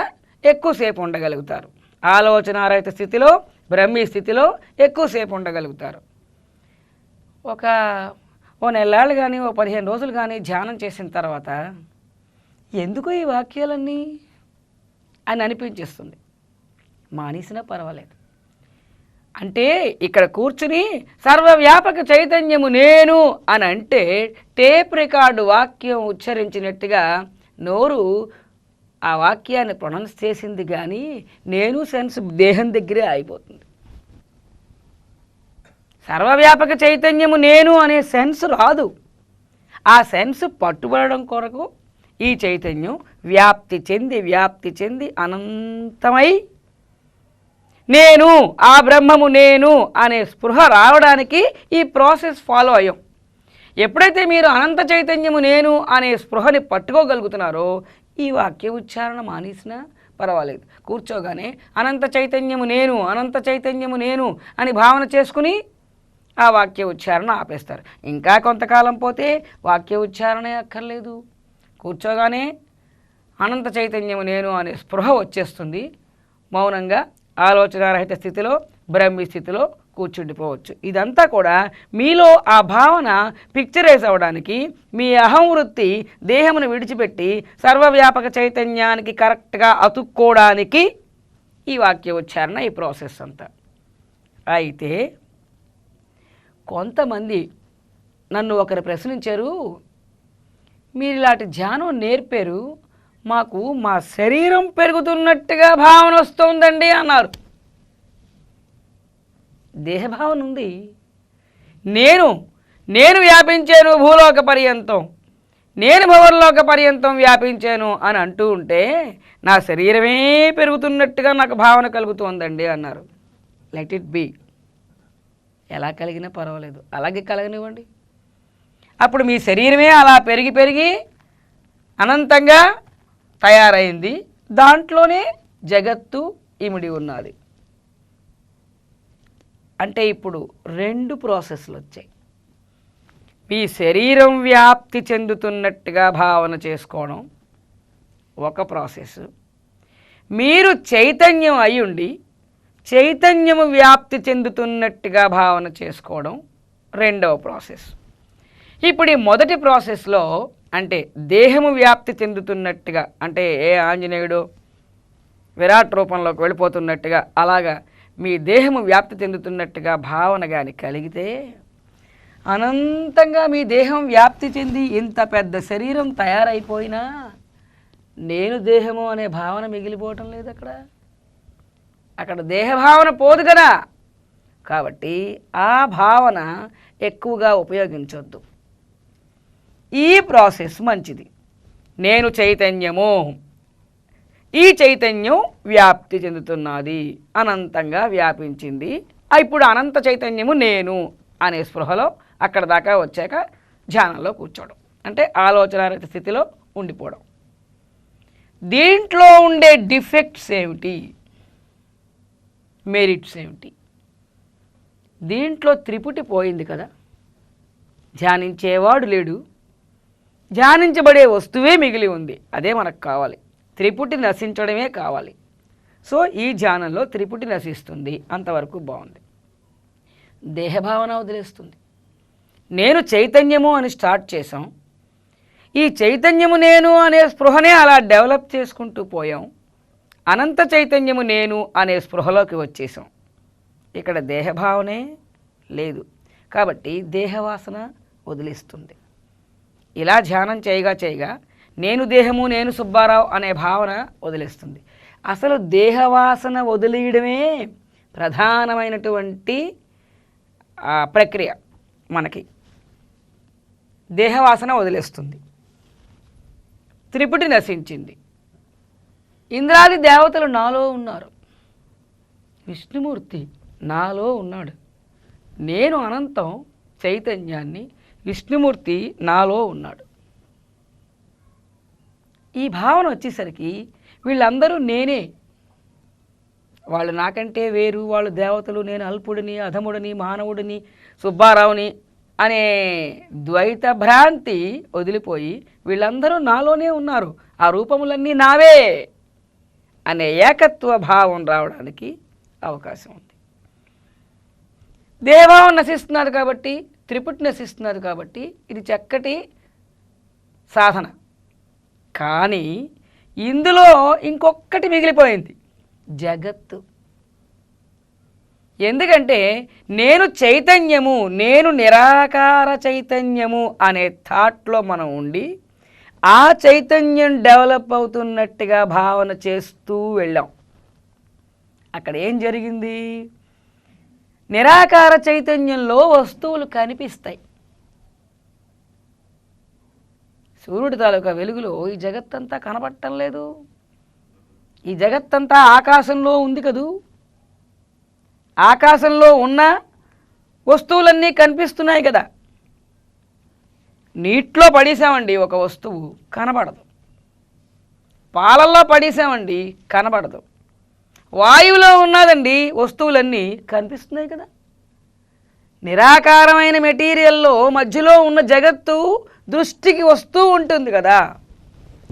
ఎక్కువసేపు ఉండగలుగుతారు. ఆలోచనారహిత స్థితిలో, బ్రహ్మీ స్థితిలో ఎక్కువసేపు ఉండగలుగుతారు. ఓ నెలలు కానీ ఓ 15 రోజులు కానీ ధ్యానం చేసిన తర్వాత ఎందుకు ఈ వాక్యాలన్నీ అని అనిపించేస్తుంది. మానేసినా పర్వాలేదు. అంటే ఇక్కడ కూర్చుని సర్వవ్యాపక చైతన్యము నేను అని అంటే టేప్ రికార్డు వాక్యం ఉచ్చరించినట్టుగా నోరు ఆ వాక్యాన్ని ప్రొనౌన్స్ చేసింది, కానీ నేను సెన్స్ దేహం దగ్గరే అయిపోతుంది. సర్వవ్యాపక చైతన్యము నేను అనే సెన్స్ రాదు. ఆ సెన్స్ పట్టుబడడం కొరకు ఈ చైతన్యం వ్యాప్తి చెంది అనంతమై నేను, ఆ బ్రహ్మము నేను అనే స్పృహ రావడానికి ఈ ప్రాసెస్ ఫాలో అయ్యాం. ఎప్పుడైతే మీరు అనంత చైతన్యము నేను అనే స్పృహని పట్టుకోగలుగుతున్నారో ఈ వాక్య ఉచ్చారణ మానేసినా పర్వాలేదు. కూర్చోగానే అనంత చైతన్యము నేను, అనంత చైతన్యము నేను అని భావన చేసుకుని ఆ వాక్య ఉచ్చారణ ఆపేస్తారు. ఇంకా కొంతకాలం పోతే వాక్య ఉచ్చారణే అక్కర్లేదు. కూర్చోగానే అనంత చైతన్యము నేను అనే స్పృహ వచ్చేస్తుంది. మౌనంగా ఆలోచనారహిత స్థితిలో, బ్రహ్మి స్థితిలో కూర్చుండిపోవచ్చు. ఇదంతా కూడా మీలో ఆ భావన పిక్చరైజ్ అవ్వడానికి, మీ అహం వృత్తి దేహమును విడిచిపెట్టి సర్వవ్యాపక చైతన్యానికి కరెక్ట్గా అతుక్కోవడానికి ఈ వాక్య ఉచ్చారణ, ఈ ప్రాసెస్ అంతా. అయితే కొంతమంది నన్ను ఒకరు ప్రశ్నించారు, మీరు ఇలాంటి ధ్యానం నేర్పారు, మాకు మా శరీరం పెరుగుతున్నట్టుగా భావన వస్తుందండి అన్నారు. దేహభావన ఉంది. నేను వ్యాపించాను భూలోక పర్యంతం, నేను భవర్లోక పర్యంతం వ్యాపించాను అని అంటూ ఉంటే నా శరీరమే పెరుగుతున్నట్టుగా నాకు భావన కలుగుతోందండి అన్నారు. Let it be. ఎలా కలిగినా పర్వాలేదు, అలాగే కలగనివ్వండి. అప్పుడు మీ శరీరమే అలా పెరిగి పెరిగి అనంతంగా తయారైంది. దాంట్లోనే జగత్తు ఇమిడి ఉన్నది. అంటే ఇప్పుడు 2 ప్రాసెస్లు వచ్చాయి. మీ శరీరం వ్యాప్తి చెందుతున్నట్టుగా భావన చేసుకోవడం ఒక ప్రాసెస్, మీరు చైతన్యం అయ్యుండి చైతన్యము వ్యాప్తి చెందుతున్నట్టుగా భావన చేసుకోవడం రెండవ ప్రాసెస్. ఇప్పుడు ఈ మొదటి ప్రాసెస్లో అంటే దేహము వ్యాప్తి చెందుతున్నట్టుగా, అంటే ఏ ఆంజనేయుడు విరాట్ రూపంలోకి వెళ్ళిపోతున్నట్టుగా అలాగా మీ దేహము వ్యాప్తి చెందుతున్నట్టుగా భావన కానీ కలిగితే, అనంతంగా మీ దేహం వ్యాప్తి చెంది ఇంత పెద్ద శరీరం తయారైపోయినా నేను దేహము అనే భావన మిగిలిపోవటం లేదు. అక్కడ దేహభావన పోదు కదా. కాబట్టి ఆ భావన ఎక్కువగా ఉపయోగించొద్దు. ఈ ప్రాసెస్ మంచిది. నేను చైతన్యము, ఈ చైతన్యం వ్యాప్తి చెందుతున్నది, అనంతంగా వ్యాపించింది. ఇప్పుడు అనంత చైతన్యము నేను అనే స్పృహలో అక్కడ దాకా వచ్చాక ధ్యానంలో కూర్చోవడం, అంటే ఆలోచనారహిత స్థితిలో ఉండిపోవడం. దీంట్లో ఉండే డిఫెక్ట్స్ ఏమిటి, మెరిట్స్ ఏమిటి? దీంట్లో త్రిపుటి పోయింది కదా. ధ్యానించేవాడు లేడు, ధ్యానించబడే వస్తువే మిగిలి ఉంది. అదే మనకు కావాలి. త్రిపుటి నశించడమే కావాలి. సో ఈ ధ్యానంలో త్రిపుటి నశిస్తుంది, అంతవరకు బాగుంది. దేహభావన వదిలేస్తుంది. నేను చైతన్యము అని స్టార్ట్ చేసాం. ఈ చైతన్యము నేను అనే స్పృహనే అలా డెవలప్ చేసుకుంటూ పోయాం. అనంత చైతన్యము నేను అనే స్పృహలోకి వచ్చేసాం. ఇక్కడ దేహభావనే లేదు. కాబట్టి దేహవాసన వదిలిస్తుంది. ఇలా ధ్యానం చేయగా నేను దేహము, నేను సుబ్బారావు అనే భావన వదిలేస్తుంది. అసలు దేహవాసన వదిలేయడమే ప్రధానమైనటువంటి ప్రక్రియ. మనకి దేహవాసన వదిలేస్తుంది. త్రిపుటి నశించింది. ఇంద్రాది దేవతలు నాలో ఉన్నారు, విష్ణుమూర్తి నాలో ఉన్నాడు, నేను అనంతం చైతన్యాన్ని, విష్ణుమూర్తి నాలో ఉన్నాడు. ఈ భావన వచ్చేసరికి వీళ్ళందరూ నేనే, వాళ్ళు నాకంటే వేరు, వాళ్ళు దేవతలు, నేను అల్పుడిని, అధముడిని, మానవుడిని, సుబ్బారావుని అనే ద్వైత భ్రాంతి వదిలిపోయి వీళ్ళందరూ నాలోనే ఉన్నారు, ఆ రూపములన్నీ నావే అనే ఏకత్వ భావం రావడానికి అవకాశం ఉంది. దేహభావం నశిస్తున్నారు కాబట్టి, త్రిపుటి నశిస్తున్నారు కాబట్టి ఇది చక్కటి సాధన. కానీ ఇందులో ఇంకొకటి మిగిలిపోయింది, జగత్తు. ఎందుకంటే నేను చైతన్యము, నేను నిరాకార చైతన్యము అనే థాట్లో మనం ఉండి ఆ చైతన్యం డెవలప్ అవుతున్నట్టుగా భావన చేస్తూ వెళ్ళాం. అక్కడ ఏం జరిగింది? నిరాకార చైతన్యంలో వస్తువులు కనిపిస్తాయి. సూర్యుడి తాలూకా వెలుగులో ఈ జగత్తంతా కనపడటం లేదు. ఈ జగత్తంతా ఆకాశంలో ఉంది కదూ. ఆకాశంలో ఉన్న వస్తువులన్నీ కనిపిస్తున్నాయి కదా. నీటిలో పడేసామండి ఒక వస్తువు, కనబడదు. పాలల్లో పడేసామండి, కనబడదు. వాయువులో ఉన్నదండి, వస్తువులన్నీ కనిపిస్తున్నాయి కదా. నిరాకారమైన మెటీరియల్లో మధ్యలో ఉన్న జగత్తు దృష్టికి వస్తూ ఉంటుంది కదా.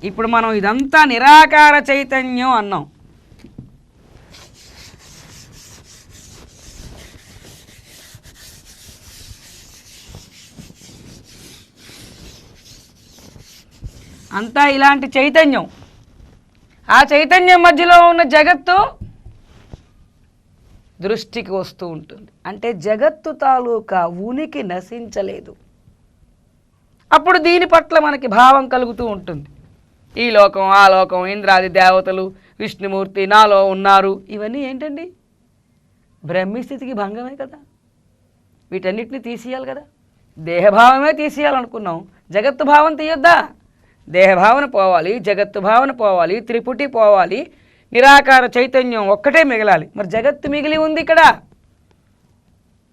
ఇప్పుడు మనం ఇదంతా నిరాకార చైతన్యం అన్నాం. అంతా ఇలాంటి చైతన్యం. ఆ చైతన్యం మధ్యలో ఉన్న జగత్తు దృష్టికి వస్తూ ఉంటుంది. అంటే జగత్తు తాలూకా ఉనికి నశించలేదు. అప్పుడు దీని పట్ల మనకి భావం కలుగుతూ ఉంటుంది. ఈ లోకం, ఆ లోకం, ఇంద్రాది దేవతలు, విష్ణుమూర్తి నాలో ఉన్నారు, ఇవన్నీ ఏంటండి? బ్రహ్మస్థితికి భంగమే కదా. వీటన్నిటిని తీసేయాలి కదా. దేహభావమే తీసేయాలనుకున్నాం, జగత్తు భావం తీయొద్దా? దేహభావన పోవాలి, జగత్తు భావన పోవాలి, త్రిపుటి పోవాలి, నిరాకార చైతన్యం ఒక్కటే మిగలాలి. మరి జగత్తు మిగిలి ఉంది ఇక్కడ.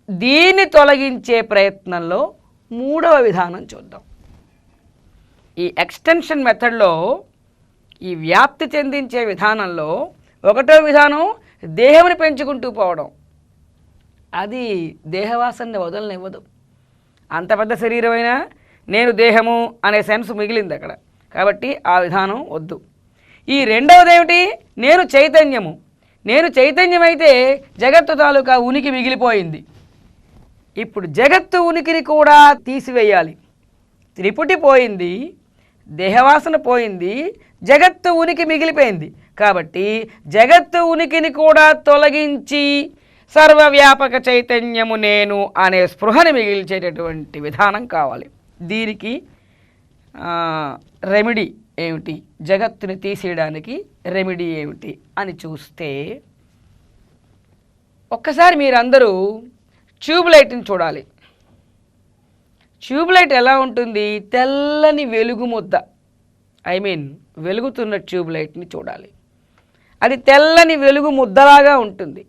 దీన్ని తొలగించే ప్రయత్నంలో మూడవ విధానం చూద్దాం. ఈ ఎక్స్టెన్షన్ మెథడ్లో, ఈ వ్యాప్తి చెందించే విధానంలో ఒకటో విధానం దేహముని పెంచుకుంటూ పోవడం. అది దేహవాసనని వదలనివ్వదు. అంత పెద్ద శరీరమైనా నేను దేహము అనే సెన్స్ మిగిలింది అక్కడ. కాబట్టి ఆ విధానం వద్దు. ఈ రెండవది ఏమిటి? నేను చైతన్యము. నేను చైతన్యమైతే జగత్తు తాలూకా ఉనికి మిగిలిపోయింది. ఇప్పుడు జగత్తు ఉనికిని కూడా తీసివేయాలి. త్రిపుటి పోయింది, దేహవాసన పోయింది, జగత్తు ఉనికి మిగిలిపోయింది. కాబట్టి జగత్తు ఉనికిని కూడా తొలగించి సర్వవ్యాపక చైతన్యము నేను అనే స్పృహని మిగిల్చేటటువంటి విధానం కావాలి. దీనికి రెమెడీ ఏమిటి? జగత్తుని తీసేయడానికి రెమెడీ ఏమిటి అని చూస్తే, ఒక్కసారి మీరందరూ ట్యూబ్లైట్ని చూడాలి. ట్యూబ్లైట్ ఎలా ఉంటుంది? తెల్లని వెలుగు ముద్ద, వెలుగుతున్న ట్యూబ్లైట్ని చూడాలి. అది తెల్లని వెలుగు ముద్దలాగా ఉంటుంది.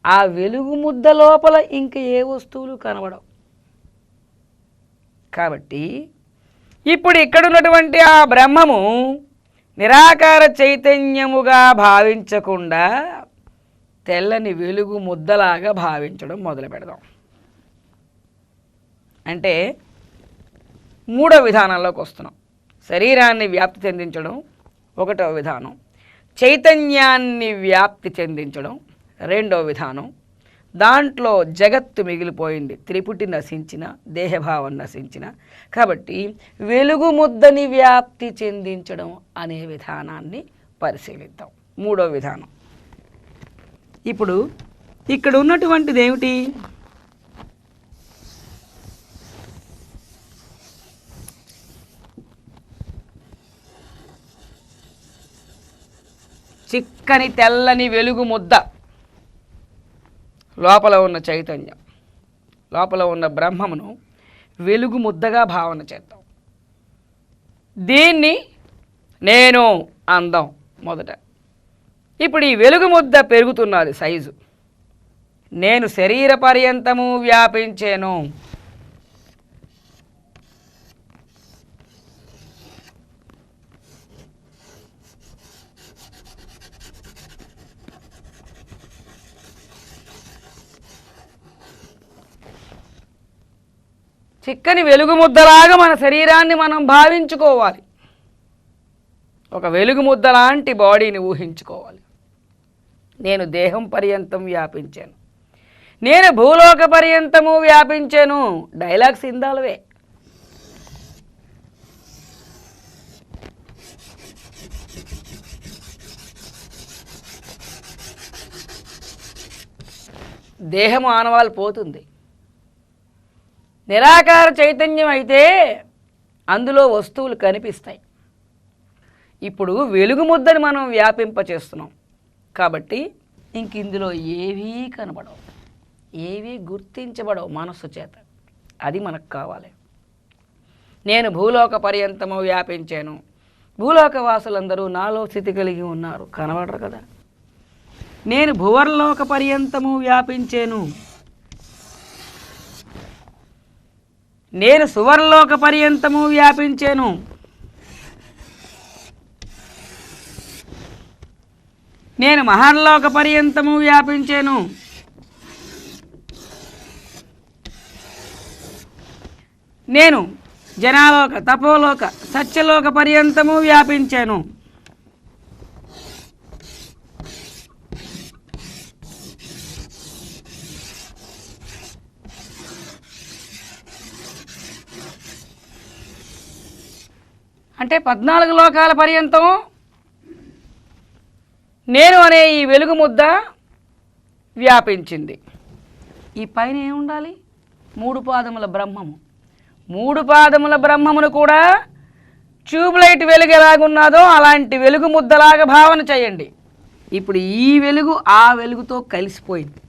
ఆ వెలుగు ముద్ద లోపల ఇంక ఏ వస్తువులు కనబడవు. కాబట్టి ఇప్పుడు ఇక్కడున్నటువంటి ఆ బ్రహ్మము నిరాకార చైతన్యముగా భావించకుండా తెల్లని వెలుగు ముద్దలాగా భావించడం మొదలు పెడదాం. అంటే మూడో విధానంలోకి వస్తున్నాం. శరీరాన్ని వ్యాప్తి చెందించడం ఒకటో విధానం, చైతన్యాన్ని వ్యాప్తి చెందించడం రెండో విధానం. దాంట్లో జగత్తు మిగిలిపోయింది, త్రిపుటి నశించిన, దేహభావం నశించిన. కాబట్టి వెలుగు ముద్దని వ్యాప్తి చెందించడం అనే విధానాన్ని పరిశీలిద్దాం. మూడో విధానం. ఇప్పుడు ఇక్కడ ఉన్నటువంటిది ఏమిటి? చిక్కని తెల్లని వెలుగు ముద్ద. లోపల ఉన్న చైతన్యం, లోపల ఉన్న బ్రహ్మమును వెలుగు ముద్దగా భావన చేద్దాం. దీన్ని నేను అందాం మొదట. ఇప్పుడు ఈ వెలుగు ముద్ద పెరుగుతున్నది సైజు. నేను శరీర పర్యంతము వ్యాపించేను. చిక్కని వెలుగు ముద్దలాగా మన శరీరాన్ని మనం భావించుకోవాలి. ఒక వెలుగు ముద్ద లాంటి బాడీని ఊహించుకోవాలి. నేను దేహం పర్యంతం వ్యాపించాను, నేను భూలోక పర్యంతము వ్యాపించాను. డైలాగ్స్ ఇందాలవే. దేహము ఆనవాలు పోతుంది. నిరాకార చైతన్యం అయితే అందులో వస్తువులు కనిపిస్తాయి. ఇప్పుడు వెలుగు ముద్దని మనం వ్యాపింపచేస్తున్నాం కాబట్టి ఇంక ఇందులో ఏవీ కనబడవు, ఏవీ గుర్తించబడవు మనస్సు చేత. అది మనకు కావాలి. నేను భూలోక పర్యంతము వ్యాపించాను. భూలోక వాసులందరూ నాలో స్థితి కలిగి ఉన్నారు, కనబడరు కదా. నేను భువర్లోక పర్యంతము వ్యాపించాను. నేను సువర్లోక పర్యంతము వ్యాపించాను. నేను మహర్లోక పర్యంతము వ్యాపించాను. నేను జనాలోక, తపోలోక, సత్యలోక పర్యంతము వ్యాపించాను. అంటే 14 లోకాల పర్యంతం నేను అనే ఈ వెలుగు ముద్ద వ్యాపించింది. ఈ పైన ఏముండాలి? 3 పాదముల బ్రహ్మము. 3 పాదముల బ్రహ్మమును కూడా ట్యూబ్లైట్ వెలుగు ఎలాగున్నదో అలాంటి వెలుగు ముద్దలాగా భావన చేయండి. ఇప్పుడు ఈ వెలుగు ఆ వెలుగుతో కలిసిపోయింది.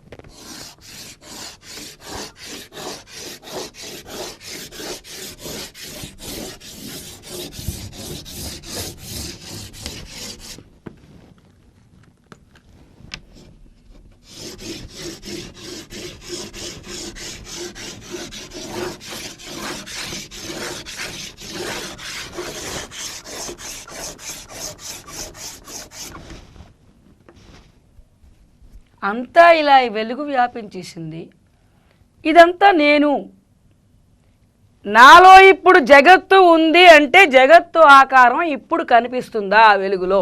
అంతా ఇలా వెలుగు వ్యాపించేసింది. ఇదంతా నేను. నాలో ఇప్పుడు జగత్తు ఉంది అంటే జగత్తు ఆకారం ఇప్పుడు కనిపిస్తుందా? ఆ వెలుగులో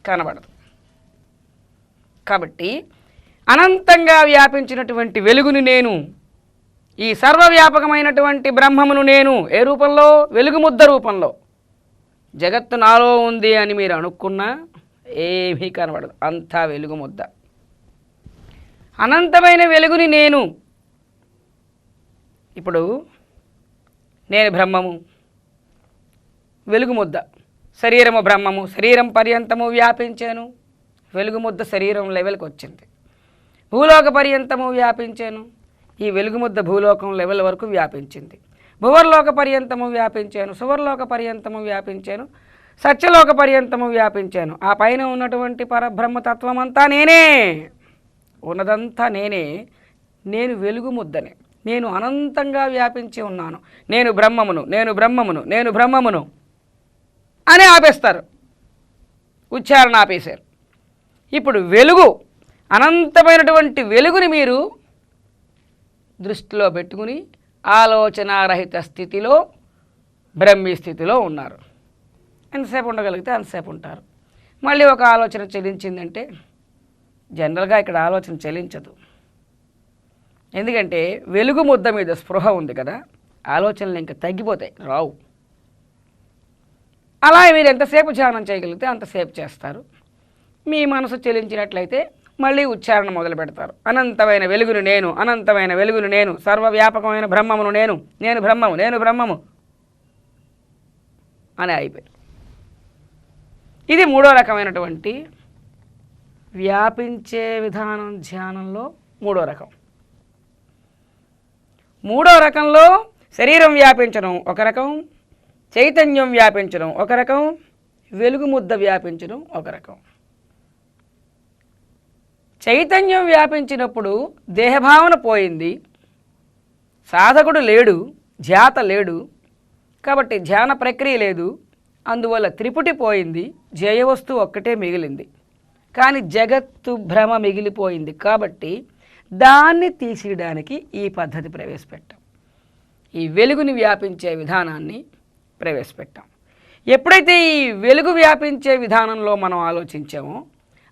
కనబడదు. కాబట్టి అనంతంగా వ్యాపించినటువంటి వెలుగుని నేను, ఈ సర్వవ్యాపకమైనటువంటి బ్రహ్మమును నేను ఏ రూపంలో? వెలుగు ముద్ద రూపంలో. జగత్తు నాలో ఉంది అని మీరు అనుకున్నా ఏమీ కనబడదు, అంతా వెలుగు ముద్ద. అనంతమైన వెలుగుని నేను. ఇప్పుడు నేను బ్రహ్మము, వెలుగు ముద్ద. శరీరము బ్రహ్మము, శరీరం పర్యంతము వ్యాపించాను. వెలుగు ముద్ద శరీరం లెవెల్కి వచ్చింది. భూలోక పర్యంతము వ్యాపించాను. ఈ వెలుగు ముద్ద భూలోకం లెవెల్ వరకు వ్యాపించింది. భువర్లోక పర్యంతము వ్యాపించాను. సువర్లోక పర్యంతము వ్యాపించాను. సత్యలోక పర్యంతము వ్యాపించాను. ఆ పైన ఉన్నటువంటి పరబ్రహ్మతత్వం అంతా నేనే, ఉన్నదంతా నేనే. నేను వెలుగు ముద్దనే. నేను అనంతంగా వ్యాపించి ఉన్నాను. నేను బ్రహ్మమును, నేను బ్రహ్మమును, నేను బ్రహ్మమును అని ఆపేస్తారు, ఉచ్చారణ ఆపేశారు. ఇప్పుడు వెలుగు, అనంతమైనటువంటి వెలుగుని మీరు దృష్టిలో పెట్టుకుని ఆలోచనారహిత స్థితిలో, బ్రహ్మీ స్థితిలో ఉన్నారు. ఎంతసేపు ఉండగలిగితే అంతసేపు ఉంటారు. మళ్ళీ ఒక ఆలోచన చెలించిందంటే జనరల్గా ఇక్కడ ఆలోచన చెలించదు. ఎందుకంటే వెలుగు ముద్ద మీద స్పృహ ఉంది కదా, ఆలోచనలు ఇంకా తగ్గిపోతాయి, రావు. అలా మీరు ఎంతసేపు ధ్యానం చేయగలిగితే అంతసేపు చేస్తారు. మీ మనసు చెలించినట్లయితే మళ్ళీ ఉచ్చారణ మొదలు పెడతారు. అనంతమైన వెలుగును నేను, అనంతమైన వెలుగును నేను, సర్వవ్యాపకమైన బ్రహ్మమును నేను, నేను బ్రహ్మము, నేను బ్రహ్మము అని అయిపోయారు. ఇది 3వ రకమైనటువంటి వ్యాపించే విధానం. ధ్యానంలో 3వ రకం. 3వ రకంలో శరీరం వ్యాపించడం ఒక రకం, చైతన్యం వ్యాపించడం ఒక రకం, వెలుగు ముద్ద వ్యాపించడం ఒక రకం. చైతన్యం వ్యాపించినప్పుడు దేహభావన పోయింది, సాధకుడు లేడు, ధ్యాత లేడు, కాబట్టి ధ్యాన ప్రక్రియ లేదు. అందువల్ల త్రిపుటి పోయింది, జయవస్తువు ఒక్కటే మిగిలింది. కానీ జగత్తు భ్రమ మిగిలిపోయింది. కాబట్టి దాన్ని తీసేయడానికి ఈ పద్ధతి ప్రవేశపెట్టాం. ఈ వెలుగుని వ్యాపించే విధానాన్ని ప్రవేశపెట్టాం. ఎప్పుడైతే ఈ వెలుగు వ్యాపించే విధానంలో మనం ఆలోచించామో,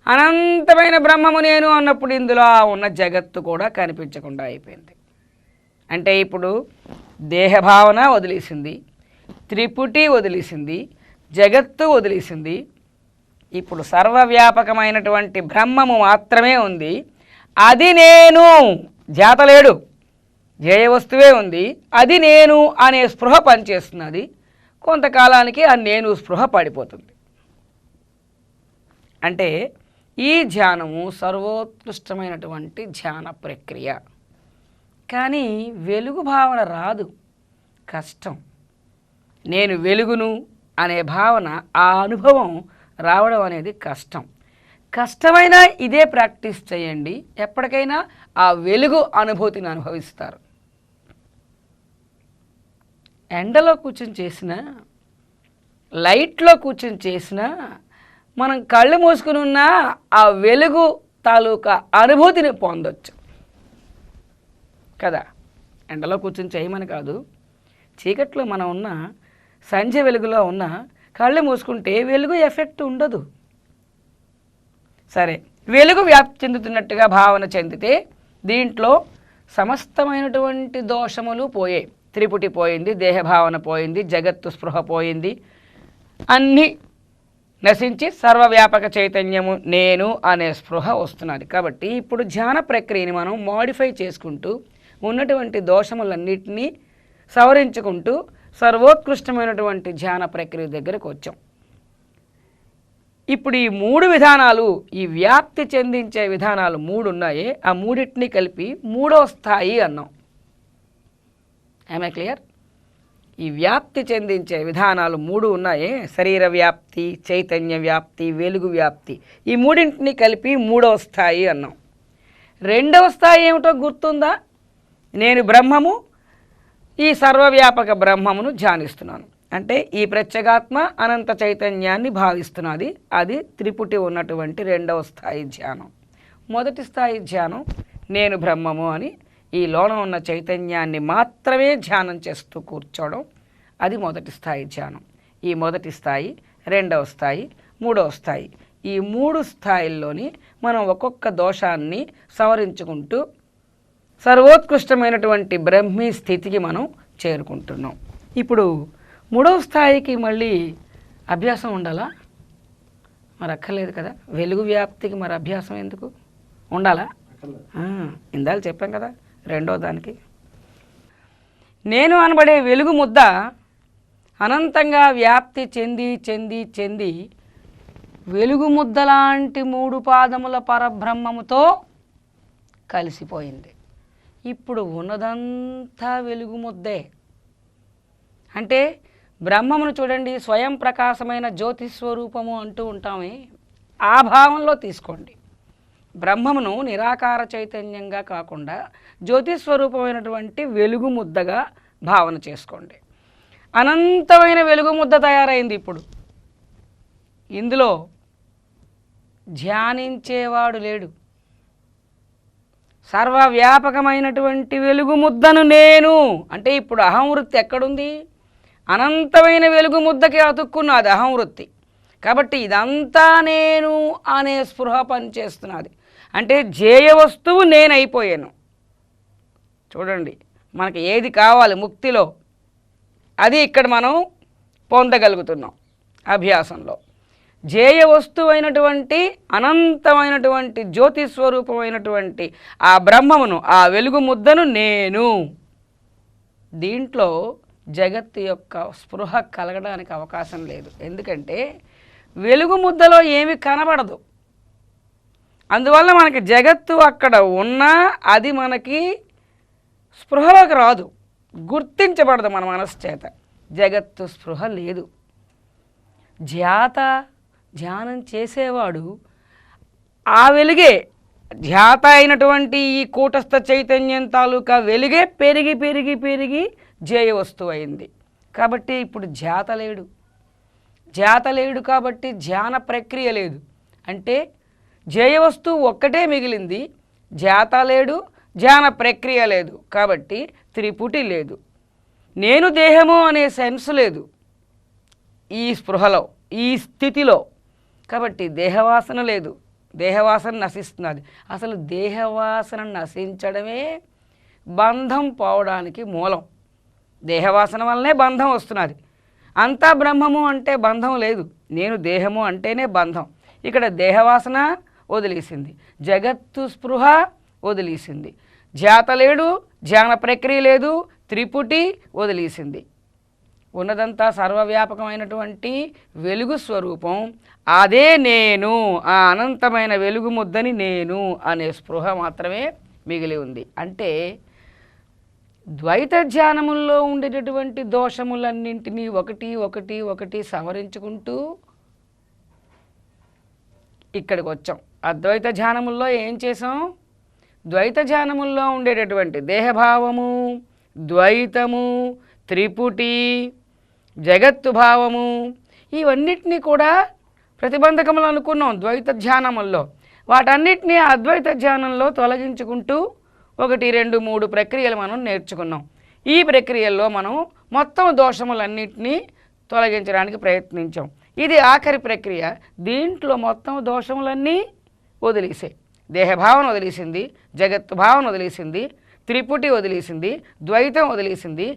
అనంతమైన బ్రహ్మము నేను అన్నప్పుడు ఇందులో ఉన్న జగత్తు కూడా కనిపించకుండా అయిపోయింది. అంటే ఇప్పుడు దేహభావన వదిలేసింది, త్రిపుటి వదిలేసింది, జగత్తు వదిలేసింది. ఇప్పుడు సర్వవ్యాపకమైనటువంటి బ్రహ్మము మాత్రమే ఉంది. అది నేను, జాతలేడు, జయ వస్తువే ఉంది. అది నేను అనే స్పృహ పనిచేస్తున్నది. కొంతకాలానికి ఆ నేను స్పృహ పడిపోతుంది. అంటే ఈ ధ్యానము సర్వోత్కృష్టమైనటువంటి ధ్యాన ప్రక్రియ. కానీ వెలుగు భావన రాదు, కష్టం. నేను వెలుగును అనే భావన, ఆ అనుభవం రావడం అనేది కష్టం. కష్టమైనా ఇదే ప్రాక్టీస్ చేయండి, ఎప్పటికైనా ఆ వెలుగు అనుభూతిని అనుభవిస్తారు. ఎండలో కూర్చొని చేసిన, లైట్లో కూర్చొని చేసిన, మనం కళ్ళు మూసుకుని ఉన్న ఆ వెలుగు తాలూకా అనుభూతిని పొందొచ్చు కదా. ఎండలో కూర్చొని చేయమని కాదు, చీకట్లో మనం ఉన్న సంధ్య వెలుగులో ఉన్న కళ్ళు మూసుకుంటే వెలుగు ఎఫెక్ట్ ఉండదు. సరే, వెలుగు వ్యాప్తి చెందుతున్నట్టుగా భావన చెందితే దీంట్లో సమస్తమైనటువంటి దోషములు పోయాయి. త్రిపుటి పోయింది, దేహభావన పోయింది, జగత్తు స్పృహ పోయింది, అన్నీ నశించి సర్వవ్యాపక చైతన్యము నేను అనే స్పృహ వస్తున్నది. కాబట్టి ఇప్పుడు ధ్యాన ప్రక్రియని మనం మోడిఫై చేసుకుంటూ ఉన్నటువంటి దోషములన్నిటినీ సవరించుకుంటూ సర్వోత్కృష్టమైనటువంటి ధ్యాన ప్రక్రియ దగ్గరకు వచ్చాం. ఇప్పుడు ఈ 3 విధానాలు, ఈ వ్యాప్తి చెందించే విధానాలు 3 ఉన్నాయి. ఆ మూడింటిని కలిపి 3వ స్థాయి అన్నాం. I'm clear? ఈ వ్యాప్తి చెందించే విధానాలు 3 ఉన్నాయి. శరీర వ్యాప్తి, చైతన్య వ్యాప్తి, వెలుగు వ్యాప్తి. ఈ మూడింటిని కలిపి 3వ స్థాయి అన్నాం. 2వ స్థాయి ఏమిటో గుర్తుందా? నేను బ్రహ్మము, ఈ సర్వవ్యాపక బ్రహ్మమును ధ్యానిస్తున్నాను. అంటే ఈ ప్రత్యేగాత్మ అనంత చైతన్యాన్ని భావిస్తున్నది. అది త్రిపుటి ఉన్నటువంటి 2వ స్థాయి ధ్యానం. మొదటి స్థాయి ధ్యానం నేను బ్రహ్మము అని ఈ లోన ఉన్న చైతన్యాన్ని మాత్రమే ధ్యానం చేస్తూ కూర్చోవడం, అది మొదటి స్థాయి ధ్యానం. ఈ మొదటి స్థాయి, 2వ స్థాయి, 3వ స్థాయి, ఈ 3 స్థాయిల్లోని మనం ఒక్కొక్క దోషాన్ని సవరించుకుంటూ సర్వోత్కృష్టమైనటువంటి బ్రహ్మీ స్థితికి మనం చేరుకుంటున్నాం. ఇప్పుడు 3వ స్థాయికి మళ్ళీ అభ్యాసం ఉండాలా? మరి అక్కర్లేదు కదా. వెలుగు వ్యాప్తికి మరి అభ్యాసం ఎందుకు ఉండాలా? ఇందాక చెప్పాం కదా 2వ దానికి. నేను అనబడే వెలుగు ముద్ద అనంతంగా వ్యాప్తి చెంది చెంది చెంది వెలుగు ముద్ద లాంటి 3 పాదముల పరబ్రహ్మముతో కలిసిపోయింది. ఇప్పుడు ఉన్నదంతా వెలుగు ముద్దే. అంటే బ్రహ్మమును చూడండి, స్వయం ప్రకాశమైన జ్యోతిస్వరూపము అంటూ ఉంటామే, ఆ భావంలో తీసుకోండి. బ్రహ్మమును నిరాకార చైతన్యంగా కాకుండా జ్యోతిస్వరూపమైనటువంటి వెలుగు ముద్దగా భావన చేసుకోండి. అనంతమైన వెలుగు ముద్ద తయారైంది. ఇప్పుడు ఇందులో ధ్యానించేవాడు లేడు. సర్వవ్యాపకమైనటువంటి వెలుగు ముద్దను నేను అంటే ఇప్పుడు అహంవృత్తి ఎక్కడుంది? అనంతమైన వెలుగు ముద్దకి అతుక్కున్నది అహంవృత్తి. కాబట్టి ఇదంతా నేను అనే స్పృహ పనిచేస్తున్నది. అంటే జేయ వస్తువు నేనైపోయాను. చూడండి, మనకి ఏది కావాలి ముక్తిలో, అది ఇక్కడ మనం పొందగలుగుతున్నాం అభ్యాసంలో. జేయ వస్తువైనటువంటి అనంతమైనటువంటి జ్యోతి స్వరూపమైనటువంటి ఆ బ్రహ్మమును, ఆ వెలుగు ముద్దను నేను. దీంట్లో జగత్తు యొక్క స్పృహ కలగడానికి అవకాశం లేదు. ఎందుకంటే వెలుగు ముద్దలో ఏమి కనబడదు. అందువల్ల మనకి జగత్తు అక్కడ ఉన్నా అది మనకి స్పృహలోకి రాదు, గుర్తించబడదు మన మనసు చేత. జగత్తు స్పృహ లేదు. ధ్యానం చేసేవాడు ఆ వెలుగే, ధ్యాత అయినటువంటి ఈ కూటస్థ చైతన్యం తాలూకా వెలుగే పెరిగి పెరిగి పెరిగి జేయ వస్తువు అయింది. కాబట్టి ఇప్పుడు ధ్యాత లేడు కాబట్టి ధ్యాన ప్రక్రియ లేదు. అంటే జేయ వస్తువు ఒక్కటే మిగిలింది, ధ్యాత లేడు, ధ్యాన ప్రక్రియ లేదు. కాబట్టి త్రిపుటి లేదు. నేను దేహము అనే సెన్స్ లేదు ఈ స్పృహలో, ఈ స్థితిలో. కాబట్టి దేహవాసన లేదు, దేహవాసన నశిస్తున్నది. అసలు దేహవాసన నశించడమే బంధం పోవడానికి మూలం. దేహవాసన వల్లనే బంధం వస్తున్నది. అంతా బ్రహ్మము అంటే బంధం లేదు, నేను దేహము అంటేనే బంధం. ఇక్కడ దేహవాసన వదిలేసింది, జగత్తు స్పృహ వదిలేసింది, ధ్యాత లేడు, ధ్యాన ప్రక్రియ లేదు, త్రిపుటి వదిలేసింది. ఉన్నదంతా సర్వవ్యాపకమైనటువంటి వెలుగు స్వరూపం, అదే నేను. ఆ అనంతమైన వెలుగు ముద్దని నేను అనే స్పృహ మాత్రమే మిగిలి ఉంది. అంటే ద్వైత ధ్యానముల్లో ఉండేటటువంటి దోషములన్నింటినీ ఒకటి ఒకటి ఒకటి సవరించుకుంటూ ఇక్కడికి వచ్చాం. అద్వైత ధ్యానముల్లో ఏం చేసాం? ద్వైత ధ్యానముల్లో ఉండేటటువంటి దేహభావము, ద్వైతము, త్రిపుటి, జగత్తు భావము, ఇవన్నిటినీ కూడా ప్రతిబంధకములు అనుకున్నాం ద్వైత ధ్యానముల్లో. వాటన్నిటినీ అద్వైత ధ్యానంలో తొలగించుకుంటూ 1, 2, 3 ప్రక్రియలు మనం నేర్చుకున్నాం. ఈ ప్రక్రియల్లో మనం మొత్తం దోషములన్నింటినీ తొలగించడానికి ప్రయత్నించాం. ఇది ఆఖరి ప్రక్రియ. దీంట్లో మొత్తం దోషములన్నీ వదిలేసాయి. దేహభావన వదిలేసింది, జగత్తు భావన వదిలేసింది, త్రిపుటి వదిలేసింది, ద్వైతం వదిలేసింది.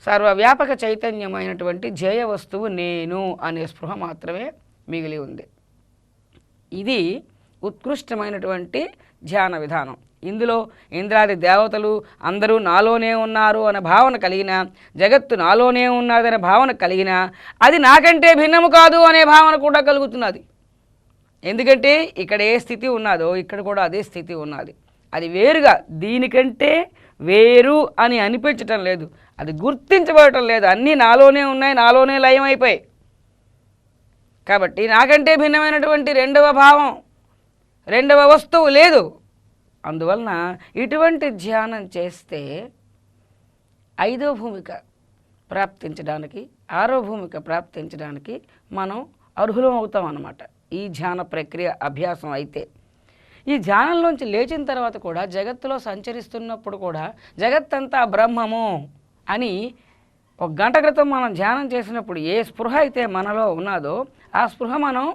సర్వవ్యాపక చైతన్యమైనటువంటి జయ వస్తువు నేను అనే స్పృహ మాత్రమే మిగిలి ఉంది. ఇది ఉత్కృష్టమైనటువంటి ధ్యాన విధానం. ఇందులో ఇంద్రాది దేవతలు అందరూ నాలోనే ఉన్నారు అనే భావన కలిగిన, జగత్తు నాలోనే ఉన్నదనే భావన కలిగిన, అది నాకంటే భిన్నము కాదు అనే భావన కూడా కలుగుతున్నది. ఎందుకంటే ఇక్కడ ఏ స్థితి ఉన్నదో ఇక్కడ కూడా అదే స్థితి ఉన్నది. అది వేరుగా దీనికంటే వేరు అని అనిపించటం లేదు, అది గుర్తించబడటం లేదు. అన్నీ నాలోనే ఉన్నాయి, నాలోనే లయమైపోయాయి. కాబట్టి నాకంటే భిన్నమైనటువంటి రెండవ భావం, రెండవ వస్తువు లేదు. అందువలన ఇటువంటి ధ్యానం చేస్తే 5వ భూమిక ప్రాప్తించడానికి, 6వ భూమిక ప్రాప్తించడానికి మనం అర్హులం అవుతాం అన్నమాట. ఈ ధ్యాన ప్రక్రియ అభ్యాసం అయితే ఈ ధ్యానంలోంచి లేచిన తర్వాత కూడా జగత్తులో సంచరిస్తున్నప్పుడు కూడా జగత్తంతా బ్రహ్మము అని 1 గంట క్రితం మనం ధ్యానం చేసినప్పుడు ఏ స్పృహ అయితే మనలో ఉన్నదో ఆ స్పృహ మనం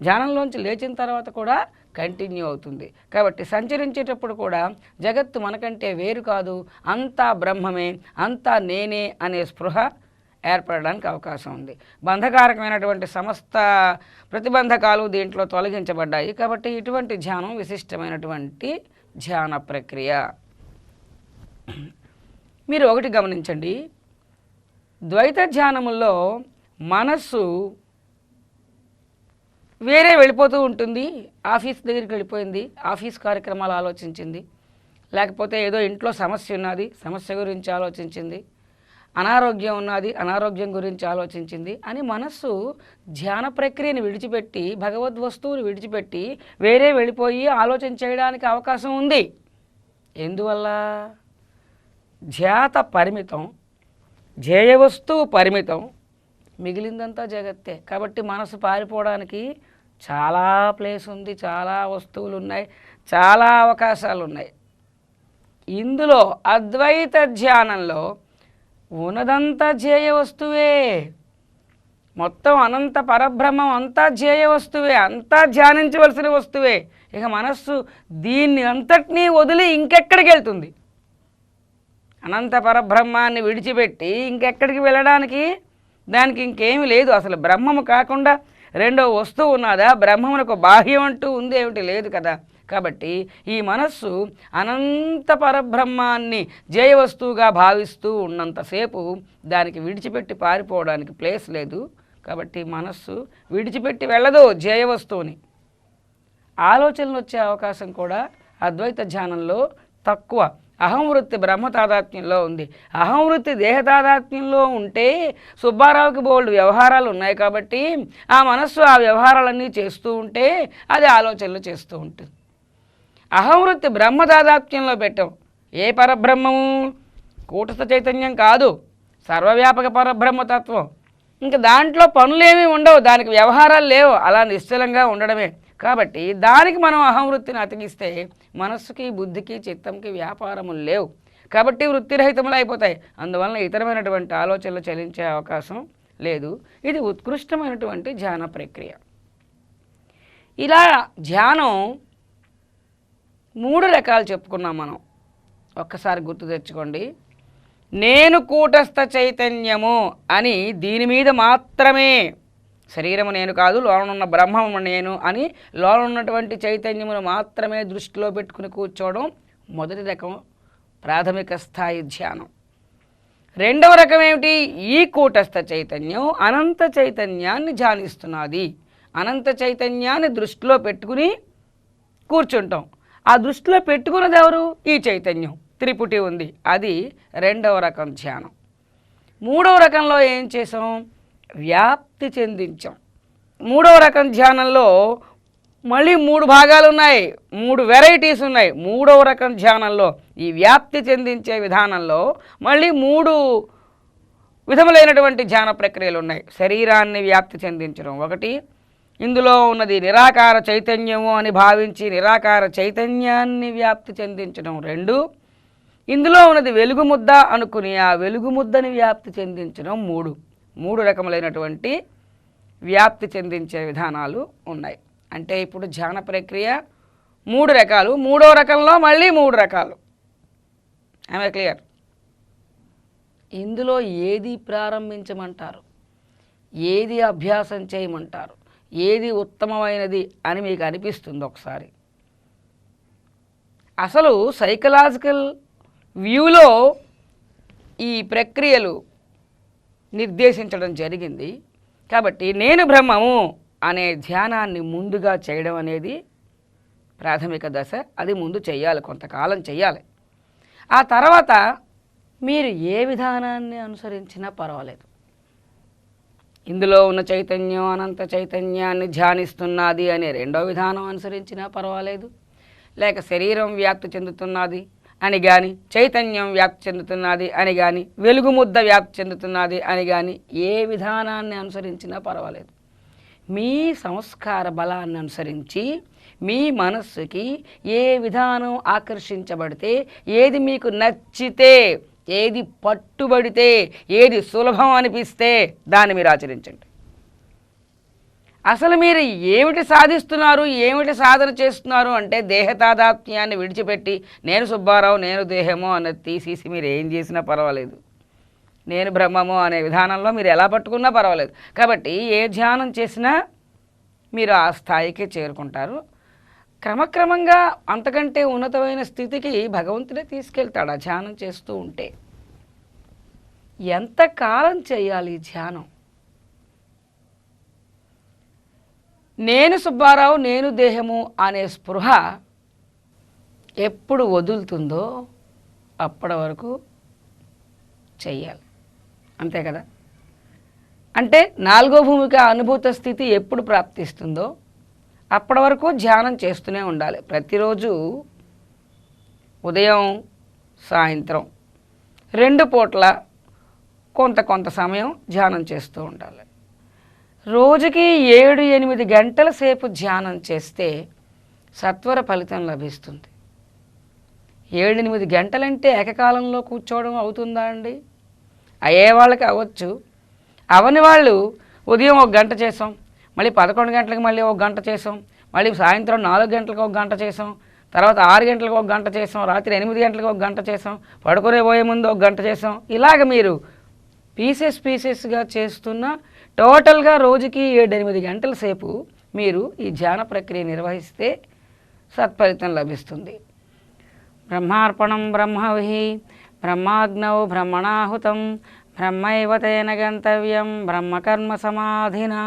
ధ్యానంలోంచి లేచిన తర్వాత కూడా కంటిన్యూ అవుతుంది. కాబట్టి సంచరించేటప్పుడు కూడా జగత్తు మనకంటే వేరు కాదు, అంతా బ్రహ్మమే, అంతా నేనే అనే స్పృహ ఏర్పడడానికి అవకాశం ఉంది. బంధకారకమైనటువంటి సమస్త ప్రతిబంధకాలు దీంట్లో తొలగించబడ్డాయి. కాబట్టి ఇటువంటి ధ్యానం విశిష్టమైనటువంటి ధ్యాన ప్రక్రియ. మీరు ఒకటి గమనించండి, ద్వైత ధ్యానముల్లో మనస్సు వేరే వెళ్ళిపోతూ ఉంటుంది. ఆఫీస్ దగ్గరికి వెళ్ళిపోయింది, ఆఫీస్ కార్యక్రమాలు ఆలోచించింది, లేకపోతే ఏదో ఇంట్లో సమస్య ఉన్నది, సమస్య గురించి ఆలోచించింది, అనారోగ్యం ఉన్నది, అనారోగ్యం గురించి ఆలోచించింది అని మనస్సు ధ్యాన ప్రక్రియను విడిచిపెట్టి, భగవద్ వస్తువుని విడిచిపెట్టి వేరే వెళ్ళిపోయి ఆలోచన చేయడానికి అవకాశం ఉంది. ఎందువల్ల? ధ్యాత పరిమితం, ధ్యేయ వస్తువు పరిమితం, మిగిలిందంతా జగత్తే. కాబట్టి మనసు పారిపోవడానికి చాలా ప్లేస్ ఉంది, చాలా వస్తువులు ఉన్నాయి, చాలా అవకాశాలు ఉన్నాయి. ఇందులో అద్వైత ధ్యానంలో ఉన్నదంతా ధ్యేయ వస్తువే. మొత్తం అనంత పరబ్రహ్మం అంతా ధ్యేయ వస్తువే, అంతా ధ్యానించవలసిన వస్తువే. ఇక మనస్సు దీన్ని అంతటినీ వదిలి ఇంకెక్కడికి వెళ్తుంది? అనంత పరబ్రహ్మాన్ని విడిచిపెట్టి ఇంకెక్కడికి వెళ్ళడానికి దానికి ఇంకేమీ లేదు. అసలు బ్రహ్మము కాకుండా రెండో వస్తువు ఉన్నదా? బ్రహ్మమునకు బాహ్యం అంటూ ఉంది ఏమిటి? లేదు కదా. కాబట్టి ఈ మనస్సు అనంత పరబ్రహ్మాన్ని జయ వస్తువుగా భావిస్తూ ఉన్నంతసేపు దానికి విడిచిపెట్టి పారిపోవడానికి ప్లేస్ లేదు. కాబట్టి మనస్సు విడిచిపెట్టి వెళ్ళదు జయ వస్తువుని. ఆలోచనలు వచ్చే అవకాశం కూడా అద్వైత ధ్యానంలో తక్కువ. అహంవృత్తి బ్రహ్మ తాదాత్మ్యంలో ఉంది. అహంవృత్తి దేహ తాదాత్మ్యంలో ఉంటే సుబ్బారావుకి బోల్డ్ వ్యవహారాలు ఉన్నాయి. కాబట్టి ఆ మనస్సు ఆ వ్యవహారాలన్నీ చేస్తూ ఉంటే అది ఆలోచనలు చేస్తూ ఉంటుంది. అహంవృత్తి బ్రహ్మ తాదాత్మ్యంలో పెట్టాం. ఏ పరబ్రహ్మము? కూటస్థ చైతన్యం కాదు, సర్వవ్యాపక పరబ్రహ్మతత్వం. ఇంకా దాంట్లో పనులేమీ ఉండవు, దానికి వ్యవహారాలు లేవు, అలా నిశ్చలంగా ఉండడమే. కాబట్టి దానికి మనం అహంవృత్తిని అతికిస్తే మనస్సుకి, బుద్ధికి, చిత్తంకి వ్యాపారములు లేవు. కాబట్టి వృత్తిరహితములు అయిపోతాయి. అందువలన ఇతరమైనటువంటి ఆలోచనలు చలించే అవకాశం లేదు. ఇది ఉత్కృష్టమైనటువంటి ధ్యాన ప్రక్రియ. ఇలా ధ్యానం 3 రకాలు చెప్పుకున్నాం మనం. ఒక్కసారి గుర్తు తెచ్చుకోండి. నేను కూటస్థ చైతన్యము అని దీని మీద మాత్రమే, శరీరము నేను కాదు, లోనున్న బ్రహ్మము నేను అని లోనున్నటువంటి చైతన్యమును మాత్రమే దృష్టిలో పెట్టుకుని కూర్చోవడం మొదటి రకం, ప్రాథమిక స్థాయి ధ్యానం. రెండవ రకం ఏమిటి? ఈ కూటస్థ చైతన్యం అనంత చైతన్యాన్ని ధ్యానిస్తున్నది. అనంత చైతన్యాన్ని దృష్టిలో పెట్టుకుని కూర్చుంటాం. ఆ దృష్టిలో పెట్టుకున్నది ఎవరు? ఈ చైతన్యం. త్రిపుటి ఉంది, అది రెండవ రకం ధ్యానం. మూడవ రకంలో ఏం చేసాం? వ్యాప్తి చెందించాం. మూడవ రకం ధ్యానంలో మళ్ళీ 3 భాగాలు ఉన్నాయి, 3 వెరైటీస్ ఉన్నాయి. మూడవ రకం ధ్యానంలో ఈ వ్యాప్తి చెందించే విధానంలో మళ్ళీ 3 విధములైనటువంటి ధ్యాన ప్రక్రియలు ఉన్నాయి. శరీరాన్ని వ్యాప్తి చెందించడం ఒకటి, ఇందులో ఉన్నది నిరాకార చైతన్యము అని భావించి నిరాకార చైతన్యాన్ని వ్యాప్తి చెందించడం 2, ఇందులో ఉన్నది వెలుగు ముద్ద అనుకుని ఆ వెలుగు ముద్దని వ్యాప్తి చెందించడం 3 రకములైనటువంటి వ్యాప్తి చెందించే విధానాలు ఉన్నాయి. అంటే ఇప్పుడు ధ్యాన ప్రక్రియ 3 రకాలు, 3వ రకంలో మళ్ళీ 3 రకాలు. ఆమె క్లియర్? ఇందులో ఏది ప్రారంభించమంటారు, ఏది అభ్యాసం చేయమంటారు, ఏది ఉత్తమమైనది అని మీకు అనిపిస్తుంది ఒకసారి? అసలు సైకలాజికల్ వ్యూలో ఈ ప్రక్రియలు నిర్దేశించడం జరిగింది. కాబట్టి నేను బ్రహ్మము అనే ధ్యానాన్ని ముందుగా చేయడం అనేది ప్రాథమిక దశ. అది ముందు చెయ్యాలి, కొంతకాలం చెయ్యాలి. ఆ తర్వాత మీరు ఏ విధానాన్ని అనుసరించినా పర్వాలేదు. ఇందులో ఉన్న చైతన్యం అనంత చైతన్యాన్ని ధ్యానిస్తున్నది అనే 2వ విధానం అనుసరించినా పర్వాలేదు, లేక శరీరం వ్యాప్తి చెందుతున్నది అని కానీ, చైతన్యం వ్యాప్తి చెందుతున్నది అని కానీ, వెలుగు ముద్ద వ్యాప్తి చెందుతున్నది అని కానీ ఏ విధానాన్ని అనుసరించినా పర్వాలేదు. మీ సంస్కార బలాన్ని అనుసరించి మీ మనస్సుకి ఏ విధానం ఆకర్షించబడితే, ఏది మీకు నచ్చితే, ఏది పట్టుబడితే, ఏది సులభం అనిపిస్తే దాన్ని మీరు ఆచరించండి. అసలు మీరు ఏమిటి సాధిస్తున్నారు, ఏమిటి సాధన చేస్తున్నారు అంటే దేహతాదాత్మ్యాన్ని విడిచిపెట్టి నేను సుబ్బారావు నేను దేహము అన్నది తీసేసి మీరు ఏం చేసినా పర్వాలేదు. నేను బ్రహ్మము అనే విధానంలో మీరు ఎలా పట్టుకున్నా పర్వాలేదు. కాబట్టి ఏ ధ్యానం చేసినా మీరు ఆ స్థాయికి చేరుకుంటారు. క్రమక్రమంగా అంతకంటే ఉన్నతమైన స్థితికి భగవంతుడే తీసుకెళ్తాడు ఆ ధ్యానం చేస్తూ ఉంటే. ఎంతకాలం చేయాలి ధ్యానం? నేను సుబ్బారావు నేను దేహము అనే స్పృహ ఎప్పుడు వదులుతుందో అప్పటి వరకు చెయ్యాలి, అంతే కదా? అంటే 4వ భూమిక అనుభూత స్థితి ఎప్పుడు ప్రాప్తిస్తుందో అప్పటి వరకు ధ్యానం చేస్తూనే ఉండాలి. ప్రతిరోజు ఉదయం సాయంత్రం 2 పూట్ల కొంత సమయం ధ్యానం చేస్తూ ఉండాలి. రోజుకి 7-8 గంటల సేపు ధ్యానం చేస్తే సత్వర ఫలితం లభిస్తుంది. 7-8 గంటలంటే ఏకకాలంలో కూర్చోవడం అవుతుందా అండి? అయ్యే వాళ్ళకి అవ్వచ్చు. అవని వాళ్ళు ఉదయం 1 గంట చేసాం, మళ్ళీ 11 గంటలకు మళ్ళీ 1 గంట చేసాం, మళ్ళీ సాయంత్రం 4 గంటలకు 1 గంట చేసాం, తర్వాత 6 గంటలకు 1 గంట చేసాం, రాత్రి 8 గంటలకు 1 గంట చేసాం, పడుకునే పోయే ముందు 1 గంట చేసాం. ఇలాగ మీరు పీసెస్గా చేస్తున్న టోటల్గా రోజుకి 7-8 గంటల సేపు మీరు ఈ ధ్యాన ప్రక్రియ నిర్వహిస్తే సత్ఫలితం లభిస్తుంది. బ్రహ్మార్పణం బ్రహ్మవిహి బ్రహ్మాగ్నౌ బ్రహ్మణాహుతం బ్రహ్మైవ తేన గంతవ్యం బ్రహ్మకర్మ సమాధినా.